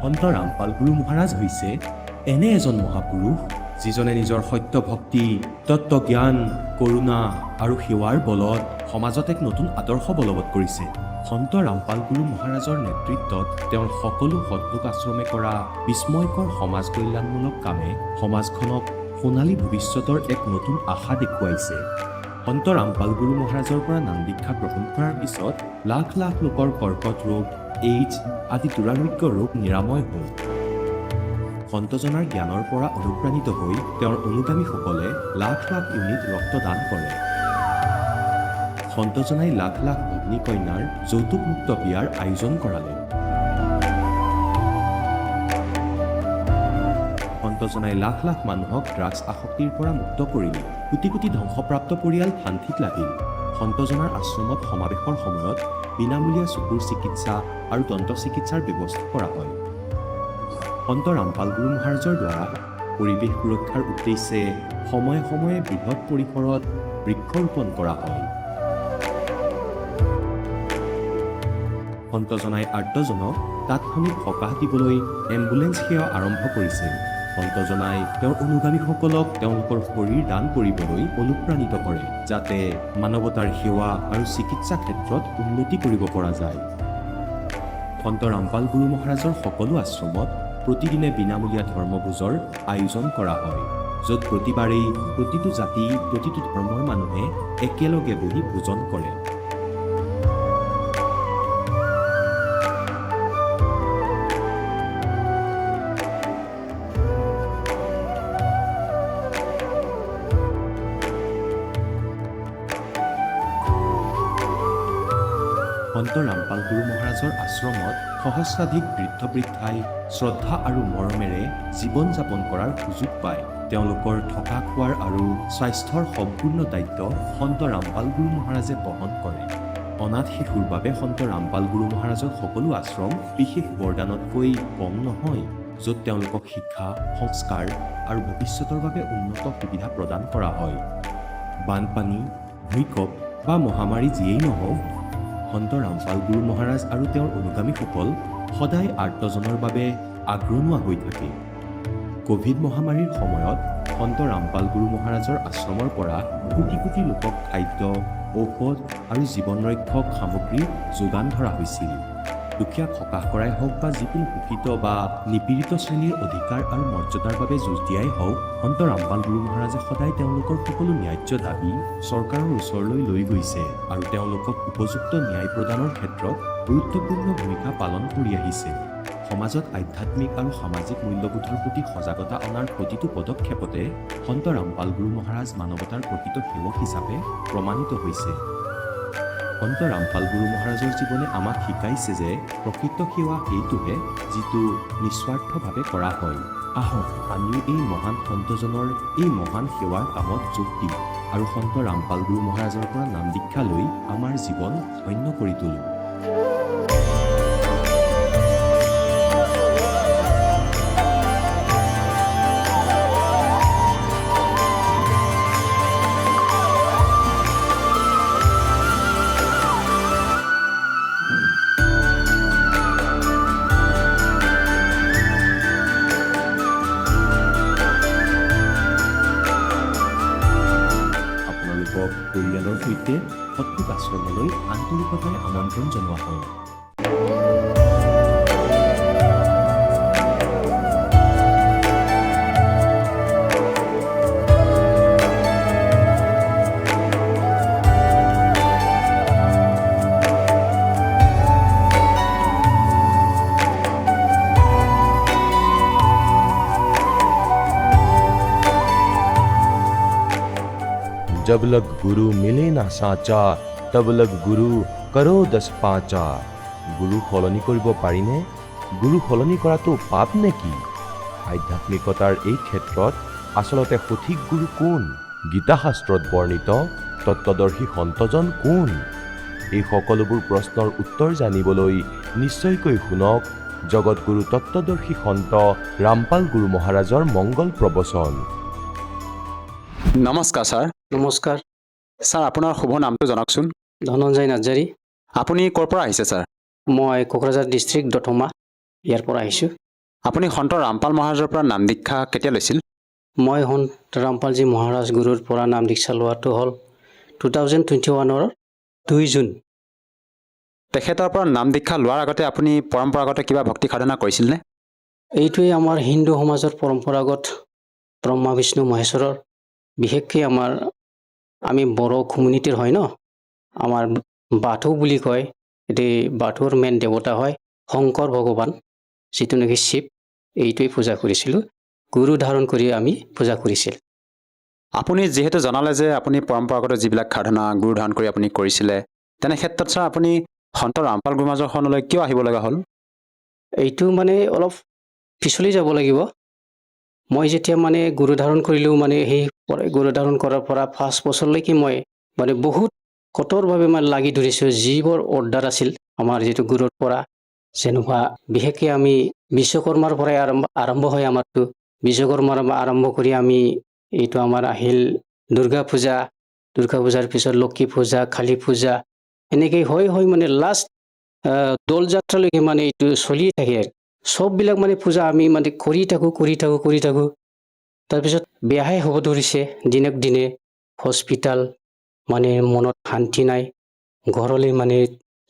সন্ত ৰামপাল গুৰু মহাৰাজ হৈছে এনে এজন মহাপুৰুষ যিজনে নিজৰ সত্য ভক্তি, তত্ত্বজ্ঞান, কৰোণা আৰু সেৱাৰ বলত সমাজত এক নতুন আদৰ্শ বলবৎ কৰিছে। সন্ত ৰামপাল গুৰু মহাৰাজৰ নেতৃত্বত তেওঁৰ সকলো সৎলোক আশ্ৰমে কৰা বিস্ময়কৰ সমাজ কল্যাণমূলক কামে সমাজখনক সোণালী ভৱিষ্যতৰ এক নতুন আশা দেখুৱাইছে। সন্ত ৰামপাল গুৰু মহাৰাজৰ পৰা নাম দীক্ষা গ্ৰহণ কৰাৰ পিছত লাখ লাখ লোকৰ কৰ্কট ৰোগ, এইডছ আদি দুৰাৰোগ্য ৰোগ নিৰাময় হ'ল। সন্তজনাৰ জ্ঞানৰ পৰা অনুপ্ৰাণিত হৈ তেওঁৰ অনুগামীসকলে লাখ লাখ ইউনিট ৰক্তদান কৰে। সন্তজনাই লাখ লাখ ভগ্নী কন্যাৰ যৌতুকমুক্ত বিয়াৰ আয়োজন কৰালে। সন্তজনাই লাখ লাখ মানুহক ড্ৰাগছ আসক্তিৰ পৰা মুক্ত কৰিলে। কোটি কোটি ধ্বংসপ্ৰাপ্ত পৰিয়াল শান্তিত লাগিল। সন্তজনাৰ আশ্ৰমত সমাৱেশৰ সময়ত বিনামূলীয়া চকুৰ চিকিৎসা আৰু দন্ত চিকিৎসাৰ ব্যৱস্থা কৰা হয়। সন্ত ৰামপাল গুৰু মহাৰাজৰ দ্বাৰা পৰিৱেশ সুৰক্ষাৰ উদ্দেশ্যে সময়ে সময়ে বৃহৎ পৰিসৰত বৃক্ষৰোপণ কৰা হয়। সন্তজনাই আৰ্তজনক তাৎক্ষণিক সকাহ দিবলৈ এম্বুলেন্স সেৱা আৰম্ভ কৰিছিল। সন্তজনাই তেওঁৰ অনুগামীসকলক তেওঁলোকৰ শৰীৰ দান কৰিবলৈ অনুপ্ৰাণিত কৰে, যাতে মানৱতাৰ সেৱা আৰু চিকিৎসা ক্ষেত্ৰত উন্নতি কৰিব পৰা যায়। সন্ত ৰামপাল গুৰু মহাৰাজৰ সকলো আশ্ৰমত প্ৰতিদিনে বিনামূলীয়া ধৰ্মভোজৰ আয়োজন কৰা হয়, য'ত প্ৰতিবাৰেই প্ৰতিটো জাতি, প্ৰতিটো ধৰ্মৰ মানুহে একেলগে বহি ভোজন কৰে। সন্ত ৰামপাল গুৰু মহাৰাজৰ আশ্ৰমত সহস্ৰাধিক বৃদ্ধ বৃদ্ধাই শ্ৰদ্ধা আৰু মৰমেৰে জীৱন যাপন কৰাৰ সুযোগ পায়। তেওঁলোকৰ থকা খোৱাৰ আৰু স্বাস্থ্যৰ সম্পূৰ্ণ দায়িত্ব সন্ত ৰামপাল গুৰু মহাৰাজে বহন কৰে। অনাথ শিশুৰ বাবে সন্ত ৰামপাল গুৰু মহাৰাজৰ সকলো আশ্ৰম বিশেষ বৰদানতকৈ কম নহয়, য'ত তেওঁলোকক শিক্ষা, সংস্কাৰ আৰু ভৱিষ্যতৰ বাবে উন্নত সুবিধা প্ৰদান কৰা হয়। বানপানী, ভূমিকম্প বা মহামাৰী যিয়েই নহওক, সন্ত ৰামপাল গুৰু মহাৰাজ আৰু তেওঁৰ অনুগামীসকল সদায় আৰ্তজনৰ বাবে আগৰণুৱা হৈ থাকে। কোভিড মহামাৰীৰ সময়ত সন্ত ৰামপাল গুৰু মহাৰাজৰ আশ্ৰমৰ পৰা কোটি কোটি লোকক খাদ্য, ঔষধ আৰু জীৱন ৰক্ষক সামগ্ৰী যোগান ধৰা হৈছিল। দুখীয়াক সকাহ কৰাই হওক বা যিকোনো শোষিত বা নিপীড়িত শ্ৰেণীৰ অধিকাৰ আৰু মৰ্যাদাৰ বাবে যুঁজ দিয়াই হওক, সন্ত ৰামপাল গুৰু মহাৰাজে সদায় তেওঁলোকৰ সকলো ন্যায্য দাবী চৰকাৰৰ ওচৰলৈ লৈ গৈছে আৰু তেওঁলোকক উপযুক্ত ন্যায় প্ৰদানৰ ক্ষেত্ৰত গুৰুত্বপূৰ্ণ ভূমিকা পালন কৰি আহিছে। সমাজত আধ্যাত্মিক আৰু সামাজিক মূল্যবোধৰ প্ৰতি সজাগতা অনাৰ প্ৰতিটো পদক্ষেপতে সন্ত ৰামপাল গুৰু মহাৰাজ মানৱতাৰ প্ৰকৃত সেৱক হিচাপে প্ৰমাণিত হৈছে। সন্ত ৰামপাল গুৰু মহাৰাজৰ জীৱনে আমাক শিকাইছে যে প্ৰকৃত সেৱা সেইটোহে যিটো নিস্বাৰ্থভাৱে কৰা হয়। আহক আমিও এই মহান সন্তজনৰ এই মহান সেৱাৰ কামত যোগ দিম আৰু সন্ত ৰামপাল গুৰু মহাৰাজৰ পৰা নাম দীক্ষা লৈ আমাৰ জীৱন ধন্য কৰি তোলোঁ। পৰিয়ালৰ সৈতে সৎলোক আশ্ৰমলৈ আন্তৰিকতাৰে আমন্ত্ৰণ জনোৱা হয়। जब लग गुरु मिले ना साचा, तब लग गुरु करो 10 पाचा। গুৰু সলনি কৰিব পাৰিনে? গুৰু সলনি কৰাটো পাপ নেকি? আধ্যাত্মিকতাৰ এই ক্ষেত্ৰত আচলতে সঠিক গুৰু কোন? গীতাশাস্ত্ৰত বৰ্ণিত তত্ত্বদৰ্শী সন্তজন কোন? এই সকলোবোৰ প্ৰশ্নৰ উত্তৰ জানিবলৈ নিশ্চয়কৈ শুনক জগতগুৰু তত্ত্বদৰ্শী সন্ত ৰামপাল গুৰু মহাৰাজৰ মংগল প্ৰবচন। নমস্কাৰ ছাৰ। নমস্কাৰ। ছাৰ আপোনাৰ শুভ নামটো জনাওকচোন। ধনঞ্জয় নাৰ্জাৰী। আপুনি ক'ৰ পৰা আহিছে ছাৰ? মই কোকৰাঝাৰ ডিষ্ট্ৰিক্ট দতমা ইয়াৰ পৰা আহিছোঁ। আপুনি সন্ত ৰামপাল মহাৰাজৰ পৰা নাম দীক্ষা কেতিয়া লৈছিল? মই সন্ত ৰামপালজী মহাৰাজ গুৰুৰ পৰা নাম দীক্ষা লোৱাটো হ'ল 2021 2 জুন। তেখেতৰ পৰা নাম দীক্ষা লোৱাৰ আগতে আপুনি পৰম্পৰাগত কিবা ভক্তি সাধনা কৰিছিলনে? এইটোৱে আমাৰ হিন্দু সমাজৰ পৰম্পৰাগত ব্ৰহ্মা বিষ্ণু মহেশ্বৰৰ, বিশেষকৈ আমি বড়ো কমিউনিটিৰ হয় ন, আমাৰ বাথৌ বুলি কয়। এটি বাথৌৰ মেইন দেৱতা হয় শংকৰ ভগৱান, যিটো নেকি শিৱ। এইটোৱে পূজা কৰিছিলোঁ, গুৰু ধাৰণ কৰি আমি পূজা কৰিছিল। আপুনি যিহেতু জনালে যে আপুনি পৰম্পৰাগত যিবিলাক সাধনা গুৰু ধাৰণ কৰি আপুনি কৰিছিলে, তেনে ক্ষেত্ৰত ছাৰ আপুনি সন্ত ৰামপাল গুৰু মহাৰাজৰ শৰণলৈ কিয় আহিব লগা হ'ল? এইটো মানে অলপ পিছলি যাব লাগিব। মই যেতিয়া মানে গুৰু ধাৰণ কৰিলোঁ, মানে সেই গুৰু ধাৰণ কৰাৰ পৰা 5 বছৰলৈকে মই মানে বহুত কঠোৰভাৱে মানে লাগি ধৰিছোঁ। যিবোৰ অৰ্ডাৰ আছিল আমাৰ যিটো গুৰুৰ পৰা, যেনেকুৱা বিশেষকৈ আমি বিশ্বকৰ্মাৰ পৰাই আৰম্ভ হয় আমাৰটো। বিশ্বকৰ্মাৰ আৰম্ভ কৰি আমি এইটো আমাৰ আহিল দুৰ্গা পূজাৰ পিছত লক্ষী পূজা, কালী পূজা, এনেকৈ হয় মানে লাষ্ট দৌল যাত্ৰালৈকে মানে এইটো চলিয়ে থাকে। চববিলাক মানে পূজা আমি মানে কৰি থাকোঁ। তাৰপিছত বেয়াহে হ'ব ধৰিছে দিনক দিনে। হস্পিটাল, মানে মনত শান্তি নাই, ঘৰলৈ মানে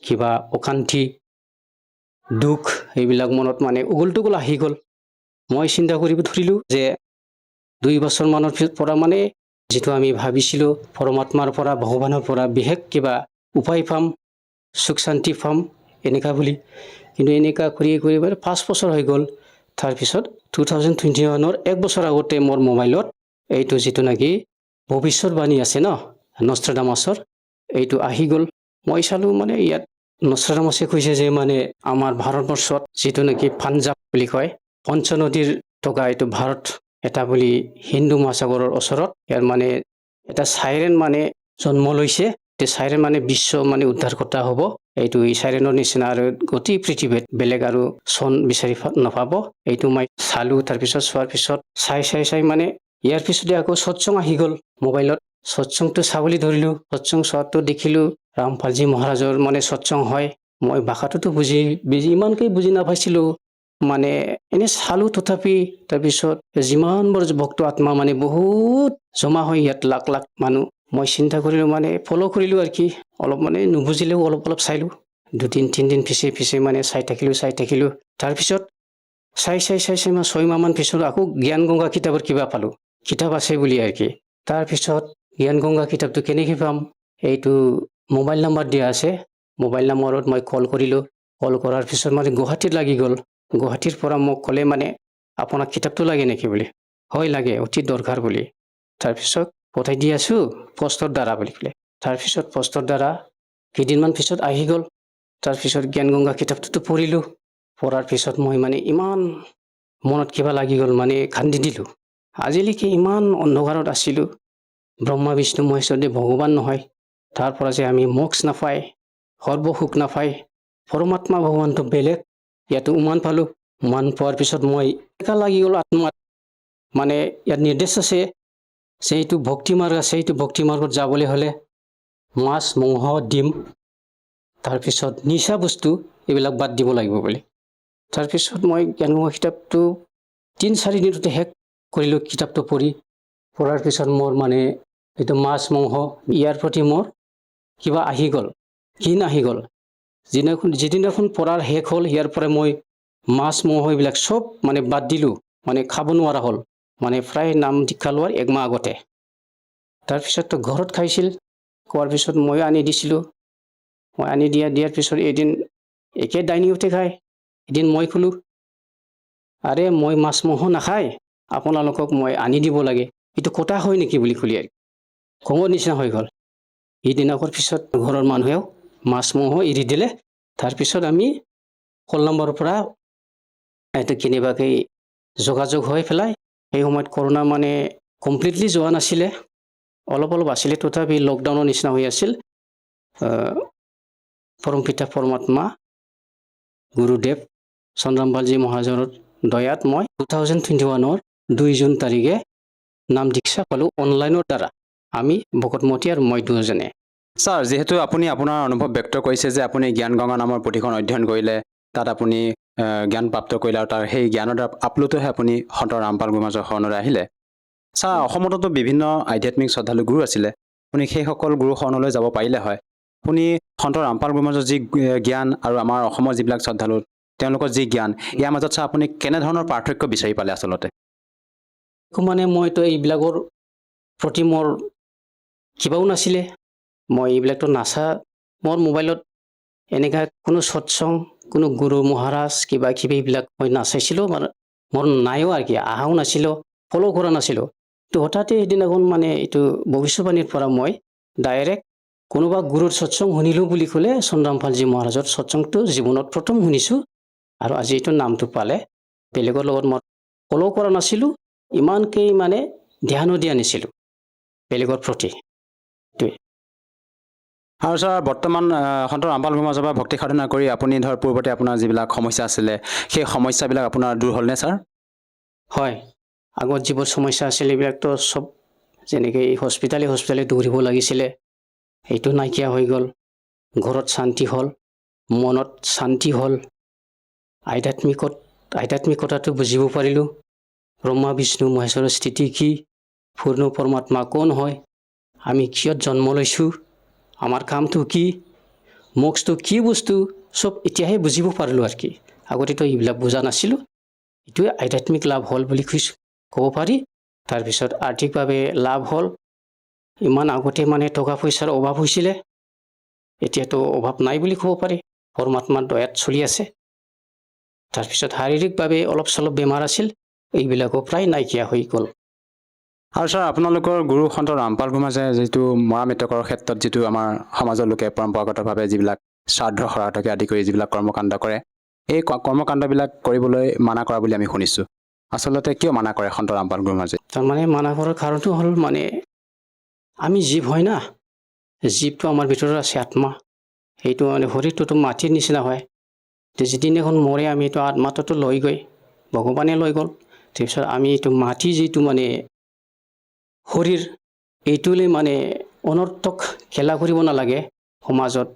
কিবা অশান্তি দুখ এইবিলাক মনত মানে উগুল-টুগুল আহি গ'ল। মই চিন্তা কৰিব ধৰিলোঁ যে 2 বছৰমানৰ পৰা মানে যিটো আমি ভাবিছিলোঁ পৰমাত্মাৰ পৰা, ভগৱানৰ পৰা বিশেষ কিবা উপায় পাম, সুখ শান্তি পাম এনেকা বুলি। কিন্তু এনেকা কৰি মানে 5 বছৰ হৈ গ'ল। তাৰপিছত 2021 1 বছৰ আগতে মোৰ মোবাইলত এইটো যিটো নেকি ভৱিষ্যতবাণী আছে ন, নষ্ট্ৰাডামাছৰ, এইটো আহি গ'ল। মই চালোঁ মানে ইয়াত নষ্ট্ৰাডামাছে কৈছে যে মানে আমাৰ ভাৰতবৰ্ষত যিটো নেকি পাঞ্জাৱ বুলি কয়, পঞ্চনদীৰ থকা এইটো ভাৰত এটা বুলি হিন্দু মহাসাগৰৰ ওচৰত ইয়াৰ মানে এটা চাইৰেন মানে জন্ম লৈছে। চাইৰেন মানে বিশ্ব মানে উদ্ধাৰকৰ্তা হ'ব। এইটো চাইৰেনৰ নিচিনা আৰু গোটেই পৃথিৱীত বেলেগ আৰু চন বিচাৰি নাপাব। এইটো মই চালোঁ। তাৰপিছত চোৱাৰ পিছত চাই মানে ইয়াৰ পিছতে আকৌ সৎসং আহি গ'ল মোবাইলত। সৎসংটো চাবলৈ ধৰিলোঁ। সৎসং চোৱাটো দেখিলোঁ ৰামপালজী মহাৰাজৰ মানে সৎসং হয়। মই ভাষাটোতো ইমানকৈ বুজি নাপাইছিলোঁ, মানে এনে চালোঁ তথাপি। তাৰপিছত যিমানবোৰ ভক্ত আত্মা মানে বহুত জমা হয় ইয়াত, লাখ লাখ মানুহ। মই চিন্তা কৰিলোঁ, মানে ফ'ল' কৰিলোঁ আৰু কি, অলপ মানে নুবুজিলেও অলপ চালোঁ। 2-3 দিন পিছে মানে চাই থাকিলোঁ। তাৰপিছত চাই মই 6 মাহমান পিছত আকৌ জ্ঞান গংগা কিতাপৰ কিবা পালোঁ, কিতাপ আছে বুলি আৰু কি। তাৰপিছত জ্ঞান গংগা কিতাপটো কেনেকৈ পাম, এইটো মোবাইল নাম্বাৰ দিয়া আছে। মোবাইল নম্বৰত মই কল কৰিলোঁ। কল কৰাৰ পিছত মানে গুৱাহাটীত লাগি গ'ল। গুৱাহাটীৰ পৰা মোক ক'লে মানে আপোনাক কিতাপটো লাগে নেকি বুলি। হয় লাগে, অতি দৰকাৰ বুলি। তাৰপিছত পঠাই দি আছোঁ পষ্টৰ দ্বাৰা বুলি ক'লে। তাৰপিছত পষ্টৰ দ্বাৰা কেইদিনমান পিছত আহি গ'ল। তাৰপিছত জ্ঞান গংগা কিতাপটোতো পঢ়িলোঁ। পঢ়াৰ পিছত মই মানে ইমান মনত কিবা লাগি গ'ল, মানে কান্দি দিলোঁ। আজিলৈকে ইমান অন্ধকাৰত আছিলোঁ, ব্ৰহ্মা বিষ্ণু মহেশ্বৰ যে ভগৱান নহয়, তাৰ পৰা যে আমি মোক্ষ নাপায়, সৰ্বসুখ নাপায়, পৰমাত্মা ভগৱানটো বেলেগ, ইয়াতো উমান পালোঁ। উমান পোৱাৰ পিছত মই এনেকা লাগি গ'ল আত্মাত, মানে ইয়াত নিৰ্দেশ আছে যে এইটো ভক্তি মাৰ্গ আছে, এইটো ভক্তি মাৰ্গত যাবলৈ হ'লে মাছ, মঙহ, ডিম, তাৰপিছত নিচা বস্তু এইবিলাক বাদ দিব লাগিব বুলি। তাৰপিছত মই জ্ঞান গংগা কিতাপটো 3-4 দিনতে শেষ কৰিলোঁ। কিতাপটো পঢ়াৰ পিছত মোৰ মানে এইটো মাছ, মঙহ ইয়াৰ প্ৰতি মোৰ কিবা আহি গ'ল, ঘিণ আহি গ'ল। যিদিনাখন পঢ়াৰ শেষ হ'ল, ইয়াৰ পৰা মই মাছ, মঙহ এইবিলাক চব মানে বাদ দিলোঁ, মানে খাব নোৱাৰা হ'ল। মানে প্ৰায় নাম দীক্ষা লোৱাৰ 1 মাহ আগতে। তাৰপিছততো ঘৰত খাইছিল, খোৱাৰ পিছত মই আনি দিছিলোঁ। মই আনি দিয়াৰ পিছত এদিন একে ডাইনিঙতে খায়। এদিন মই ক'লোঁ, আৰে মই মাছ মঙহ নাখায়, আপোনালোকক মই আনি দিব লাগে, এইটো কথা হয় নেকি বুলি ক'লি আৰু খঙৰ নিচিনা হৈ গ'ল। সিদিনাখনৰ পিছত ঘৰৰ মানুহেও মাছ মঙহ এৰি দিলে। তাৰপিছত আমি কল নম্বৰৰ পৰা এইটো কেনেবাকৈ যোগাযোগ হৈ পেলাই, সেই সময়ত কৰোণা মানে কমপ্লিটলি যোৱা নাছিলে, অলপ আছিলে, তথাপি লকডাউনৰ নিচিনা হৈ আছিল। পৰমপিতা পৰমাত্মা গুৰুদেৱ চন্দ্ৰামপালজী মহাৰাজৰ দয়াত মই 2021 2 জুন তাৰিখে নাম দীক্ষা পালোঁ অনলাইনৰ দ্বাৰা। আমি ভকতমতী আৰু মই দুজনে। ছাৰ, যিহেতু আপুনি আপোনাৰ অনুভৱ ব্যক্ত কৰিছে যে আপুনি জ্ঞান গংগা নামৰ পুথিখন অধ্যয়ন কৰিলে, তাত আপুনি জ্ঞান প্ৰাপ্ত কৰিলে আৰু তাৰ সেই জ্ঞানৰ দ্বাৰা আপ্লুতহে আপুনি সন্ত ৰামপাল গুৰুমাজৰ শৰণলৈ আহিলে। ছাৰ, অসমতো বিভিন্ন আধ্যাত্মিক শ্ৰদ্ধালু গুৰু আছিলে, আপুনি সেইসকল গুৰু শৰণলৈ যাব পাৰিলে হয়। আপুনি সন্ত ৰামপাল গুৰুমাজৰ যি জ্ঞান আৰু আমাৰ অসমৰ যিবিলাক শ্ৰদ্ধালু তেওঁলোকৰ যি জ্ঞান, ইয়াৰ মাজত ছাৰ আপুনি কেনেধৰণৰ পাৰ্থক্য বিচাৰি পালে আচলতে? মানে মইতো এইবিলাকৰ প্ৰতি মোৰ কিবাও নাছিলে। মই এইবিলাকতো নাচা, মোৰ মোবাইলত এনেকা কোনো সৎসং, কোনো গুৰু মহাৰাজ কিবা কিবি এইবিলাক মই নাচাইছিলোঁ, মানে মোৰ নাইও আৰু কি, আহাও নাছিলোঁ, ফ'ল' কৰা নাছিলোঁ। তো হঠাতে সেইদিনাখন মানে এইটো ভৱিষ্যবাণীৰ পৰা মই ডাইৰেক্ট কোনোবা গুৰুৰ সৎসং শুনিলোঁ বুলি ক'লে চন্দ্ৰামপালজী মহাৰাজৰ সৎসংটো জীৱনত প্ৰথম শুনিছোঁ। আৰু আজি এইটো নামটো পালে, বেলেগৰ লগত মই ফ'ল' কৰা নাছিলোঁ, ইমানকেই মানে ধ্যানো দিয়া নাছিলোঁ বেলেগৰ প্ৰতি। আৰু ছাৰ, বৰ্তমান সন্ত ৰামপাল গুৰুমাজৰ পৰা ভক্তি সাধনা কৰি আপুনি ধৰ পূৰ্বতে আপোনাৰ যিবিলাক সমস্যা আছিলে সেই সমস্যাবিলাক আপোনাৰ দূৰ হ'লনে ছাৰ? হয়, আগত যিবোৰ সমস্যা আছিল এইবিলাকতো চব যেনেকৈ হস্পিটালে দৌৰিব লাগিছিলে, সেইটো নাইকিয়া হৈ গ'ল। ঘৰত শান্তি হ'ল, মনত শান্তি হ'ল, আধ্যাত্মিকতাটো বুজিব পাৰিলোঁ। ব্ৰহ্মা বিষ্ণু মহেশ্বৰৰ স্থিতি কি, পূৰ্ণ পৰমাত্মা কোন হয়, আমি কিয়ত জন্ম লৈছোঁ, আমাৰ কামটো কি, মোক্ষটো কি বস্তু, চব এতিয়াহে বুজিব পাৰিলোঁ আৰু কি। আগতেতো এইবিলাক বুজা নাছিলোঁ। এইটোৱে আধ্যাত্মিক লাভ হ'ল বুলি ক'ব পাৰি। তাৰপিছত আৰ্থিকভাৱে লাভ হ'ল। ইমান আগতে মানে টকা পইচাৰ অভাৱ হৈছিলে, এতিয়াতো অভাৱ নাই বুলি ক'ব পাৰি, পৰমাত্মাৰ দয়াত চলি আছে। তাৰপিছত শাৰীৰিকভাৱে অলপ চলপ বেমাৰ আছিল, এইবিলাকো প্ৰায় নাইকিয়া হৈ গ'ল। আৰু ছাৰ, আপোনালোকৰ গুৰু সন্ত ৰামপাল গুৰুমাজে যিটো মৰা মৃতকৰ ক্ষেত্ৰত যিটো আমাৰ সমাজৰ লোকে পৰম্পৰাগতভাৱে যিবিলাক শ্ৰাদ্ধ শৰাধকে আদি কৰি যিবিলাক কৰ্মকাণ্ড কৰে, এই কৰ্মকাণ্ডবিলাক কৰিবলৈ মানা কৰা বুলি আমি শুনিছোঁ। আচলতে কিয় মানা কৰে সন্ত ৰামপাল গুৰুমাজে? তাৰমানে মানা কৰাৰ কাৰণটো হ'ল মানে আমি জীৱ হয় না, জীৱটো আমাৰ ভিতৰত আছে আত্মা, সেইটো মানে শৰীৰটোতো মাটিৰ নিচিনা হয়। যিদিনাখন মৰে আমি এইটো আত্মাটোতো লৈ গৈ ভগৱানে লৈ গ'ল। তাৰপিছত আমি এইটো মাটি যিটো মানে শৰীৰ, এইটোলৈ মানে অনৰ্থক খেলা কৰিব নালাগে। সমাজত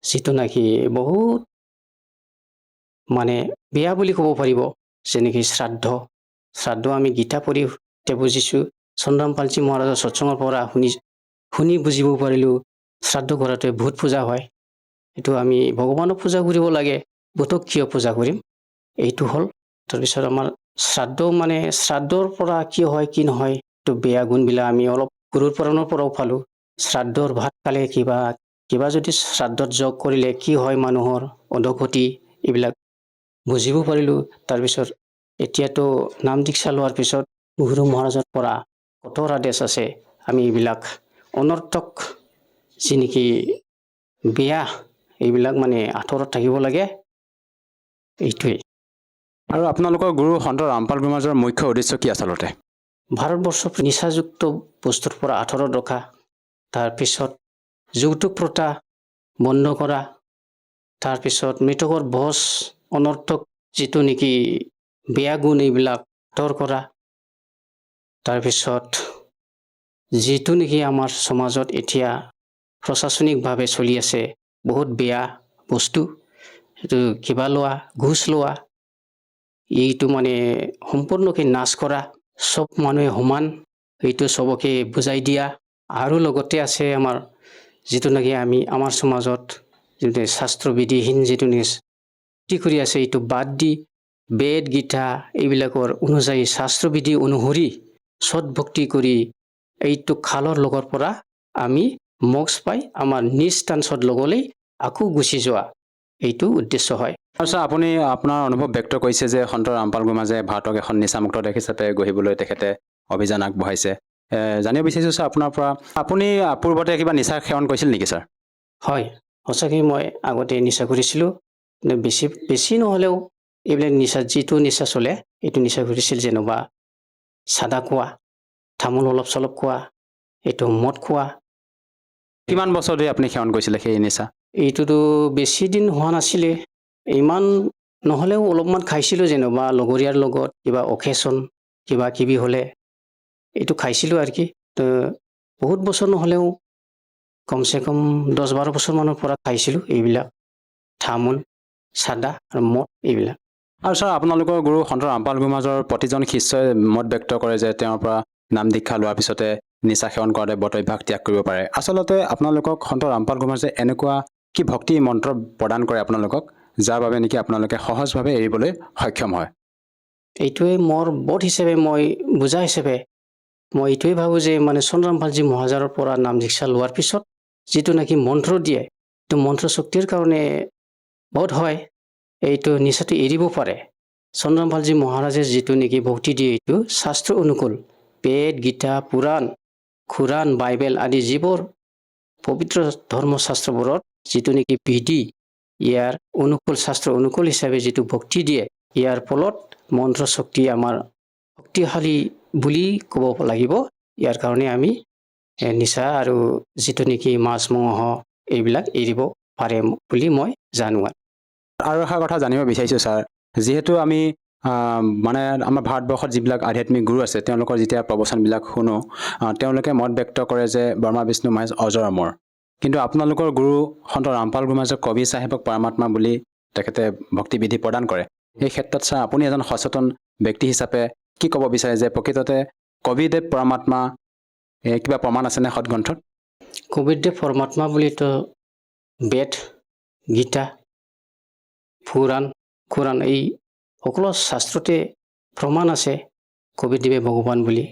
যিটো নেকি বহুত মানে বেয়া বুলি ক'ব পাৰিব, যেনেকৈ শ্ৰাদ্ধ আমি গীতা পঢ়ি বুজিছোঁ, চন্দ্ৰামপালজী মহাৰাজৰ সৎসঙৰ পৰা শুনি বুজিব পাৰিলোঁ শ্ৰাদ্ধ কৰাটোৱে ভূত পূজা হয়। এইটো আমি ভগৱানক পূজা কৰিব লাগে, ভূতক কিয় পূজা কৰিম, এইটো হ'ল। তাৰপিছত আমাৰ শ্ৰাদ্ধৰ পৰা কি হয় কি নহয়, এইটো বেয়া গুণবিলাক আমি অলপ গুৰুৰ পুৰাণৰ পৰাও পালোঁ। শ্ৰাদ্ধৰ ভাত খালে কিবা যদি শ্ৰাদ্ধত যোগ কৰিলে কি হয় মানুহৰ অধোগতি, এইবিলাক বুজিব পাৰিলোঁ। তাৰপিছত এতিয়াতো নাম দীক্ষা লোৱাৰ পিছত গুৰু মহাৰাজৰ পৰা কঠোৰ আদেশ আছে, আমি এইবিলাক অনৰ্থক যি নেকি বেয়া, এইবিলাক মানে আঁতৰত থাকিব লাগে, এইটোৱেই। আৰু আপোনালোকৰ গুৰু সন্ত ৰামপাল গুৰুমাজৰ মুখ্য উদ্দেশ্য কি আচলতে? ভাৰতবৰ্ষক নিচাযুক্ত বস্তুৰ পৰা আঁতৰত ৰখা, তাৰপিছত যৌতুক প্ৰথা বন্ধ কৰা, তাৰপিছত মৃতকৰ ভোজ, অনৰ্থক যিটো নেকি বেয়া গুণ, এইবিলাক আঁতৰ কৰা। তাৰপিছত যিটো নেকি আমাৰ সমাজত এতিয়া প্ৰশাসনিকভাৱে চলি আছে বহুত বেয়া বস্তু, সেইটো কিবা লোৱা, ঘুচ লোৱা, এইটো মানে সম্পূৰ্ণকৈ নাশ কৰা। চব মানুহে সমান, এইটো চবকে বুজাই দিয়া। আৰু লগতে আছে আমাৰ যিটো নেকি আমাৰ সমাজত যিটো শাস্ত্ৰবিধিহীন যিটো কি কৰি আছে, এইটো বাদ দি বেদ গীতা এইবিলাকৰ অনুযায়ী শাস্ত্ৰবিধি অনুসৰি সৎ ভক্তি কৰি এইটো খালৰ লগৰ পৰা আমি মোক্ষ পাই আমাৰ নিজ স্থানত লগলৈ আকৌ গুচি যোৱা, এইটো উদ্দেশ্য হয়। আৰু ছাৰ, আপুনি আপোনাৰ অনুভৱ ব্যক্ত কৰিছে যে সন্ত ৰামপাল গুৰুমাজে ভাৰতক এখন নিচামুক্ত দেশ হিচাপে গঢ়িবলৈ তেখেতে অভিযান আগবঢ়াইছে। জানিব বিচাৰিছোঁ ছাৰ আপোনাৰ পৰা, আপুনি পূৰ্বতে কিবা নিচা সেৱন কৰিছিল নেকি ছাৰ? হয়, সঁচাকৈ মই আগতে নিচা কৰিছিলোঁ। বেছি নহ'লেও এইবিলাক যিটো নিচা চলে, এইটো নিচা কৰিছিল। যেনিবা চাদা খোৱা, তামোল অলপ চলপ খোৱা, এইটো মদ খোৱা। কিমান বছৰ ধৰি আপুনি সেৱন কৰিছিলে সেই নিচা? এইটোতো বেছি দিন হোৱা নাছিলে, ইমান নহ'লেও অলপমান খাইছিলোঁ। যেনিবা লগৰীয়াৰ লগত কিবা অকেশ্যন কিবা কিবি হ'লে এইটো খাইছিলোঁ আৰু কি। তো বহুত বছৰ নহ'লেও কমচে কম 10-12 বছৰমানৰ পৰা খাইছিলোঁ এইবিলাক তামোল চাদা আৰু মদ এইবিলাক। আৰু ছাৰ আপোনালোকৰ গুৰু সন্ত ৰামপাল গুৰু মাজৰ প্ৰতিজন শিষ্যই মত ব্যক্ত কৰে যে তেওঁৰ পৰা নাম দীক্ষা লোৱাৰ পিছতে নিচা সেৱন কৰাতে বতভ্যাস ত্যাগ কৰিব পাৰে। আচলতে আপোনালোকক সন্ত ৰামপাল গুৰু মাজে এনেকুৱা কি ভক্তি মন্ত্ৰ প্ৰদান কৰে আপোনালোকক যাৰ বাবে নেকি আপোনালোকে সহজভাৱে এৰিবলৈ সক্ষম হয়? এইটোৱে মোৰ বোধ হিচাপে মই বুজা হিচাপে মই এইটোৱে ভাবোঁ যে মানে চন্দ্ৰৰামপালজী মহাৰাজৰ পৰা নাম দীক্ষা লোৱাৰ পিছত যিটো নেকি মন্ত্ৰ দিয়ে, এইটো মন্ত্ৰ শক্তিৰ কাৰণে বোধ হয় এইটো নিচাটো এৰিব পাৰে। চন্দ্ৰৰামপালজী মহাৰাজে যিটো নেকি ভক্তি দিয়ে এইটো শাস্ত্ৰ অনুকূল। বেদ, গীতা, পুৰাণ, খুৰাণ, বাইবেল আদি যিবোৰ পবিত্ৰ ধৰ্মশাস্ত্ৰবোৰত যিটো নেকি বিধি, ইয়াৰ অনুকূল শাস্ত্ৰ অনুকূল হিচাপে যিটো ভক্তি দিয়ে, ইয়াৰ ফলত মন্ত্ৰ শক্তি আমাৰ শক্তিশালী বুলি ক'ব লাগিব। ইয়াৰ কাৰণে আমি নিচা আৰু যিটো নেকি মাছ মঙহ এইবিলাক এৰিব পাৰে বুলি মই জানো। আৰু এটা কথা জানিব বিচাৰিছোঁ ছাৰ, যিহেতু আমি মানে আমাৰ ভাৰতবৰ্ষত যিবিলাক আধ্যাত্মিক গুৰু আছে তেওঁলোকৰ যেতিয়া প্ৰবচনবিলাক শুনো, তেওঁলোকে মত ব্যক্ত কৰে যে ব্ৰহ্মা বিষ্ণু মহেশ অজৰ অমৰ। কিন্তু আপোনালোকৰ গুৰু সন্ত ৰামপাল গুৰু মাজে কবি চাহেবক পৰমাত্মা বুলি তেখেতে ভক্তিবিধি প্ৰদান কৰে। এই ক্ষেত্ৰত ছাৰ আপুনি এজন সচেতন ব্যক্তি হিচাপে কি ক'ব বিচাৰে যে প্ৰকৃততে কবিদেৱ পৰমাত্মা কিবা প্ৰমাণ আছেনে সৎগ্ৰন্থত? কবিদেৱ পৰমাত্মা বুলিতো বেদ, গীতা, পুৰাণ, খুৰাণ এই সকলো শাস্ত্ৰতে প্ৰমাণ আছে কবিদেৱে ভগৱান বুলি।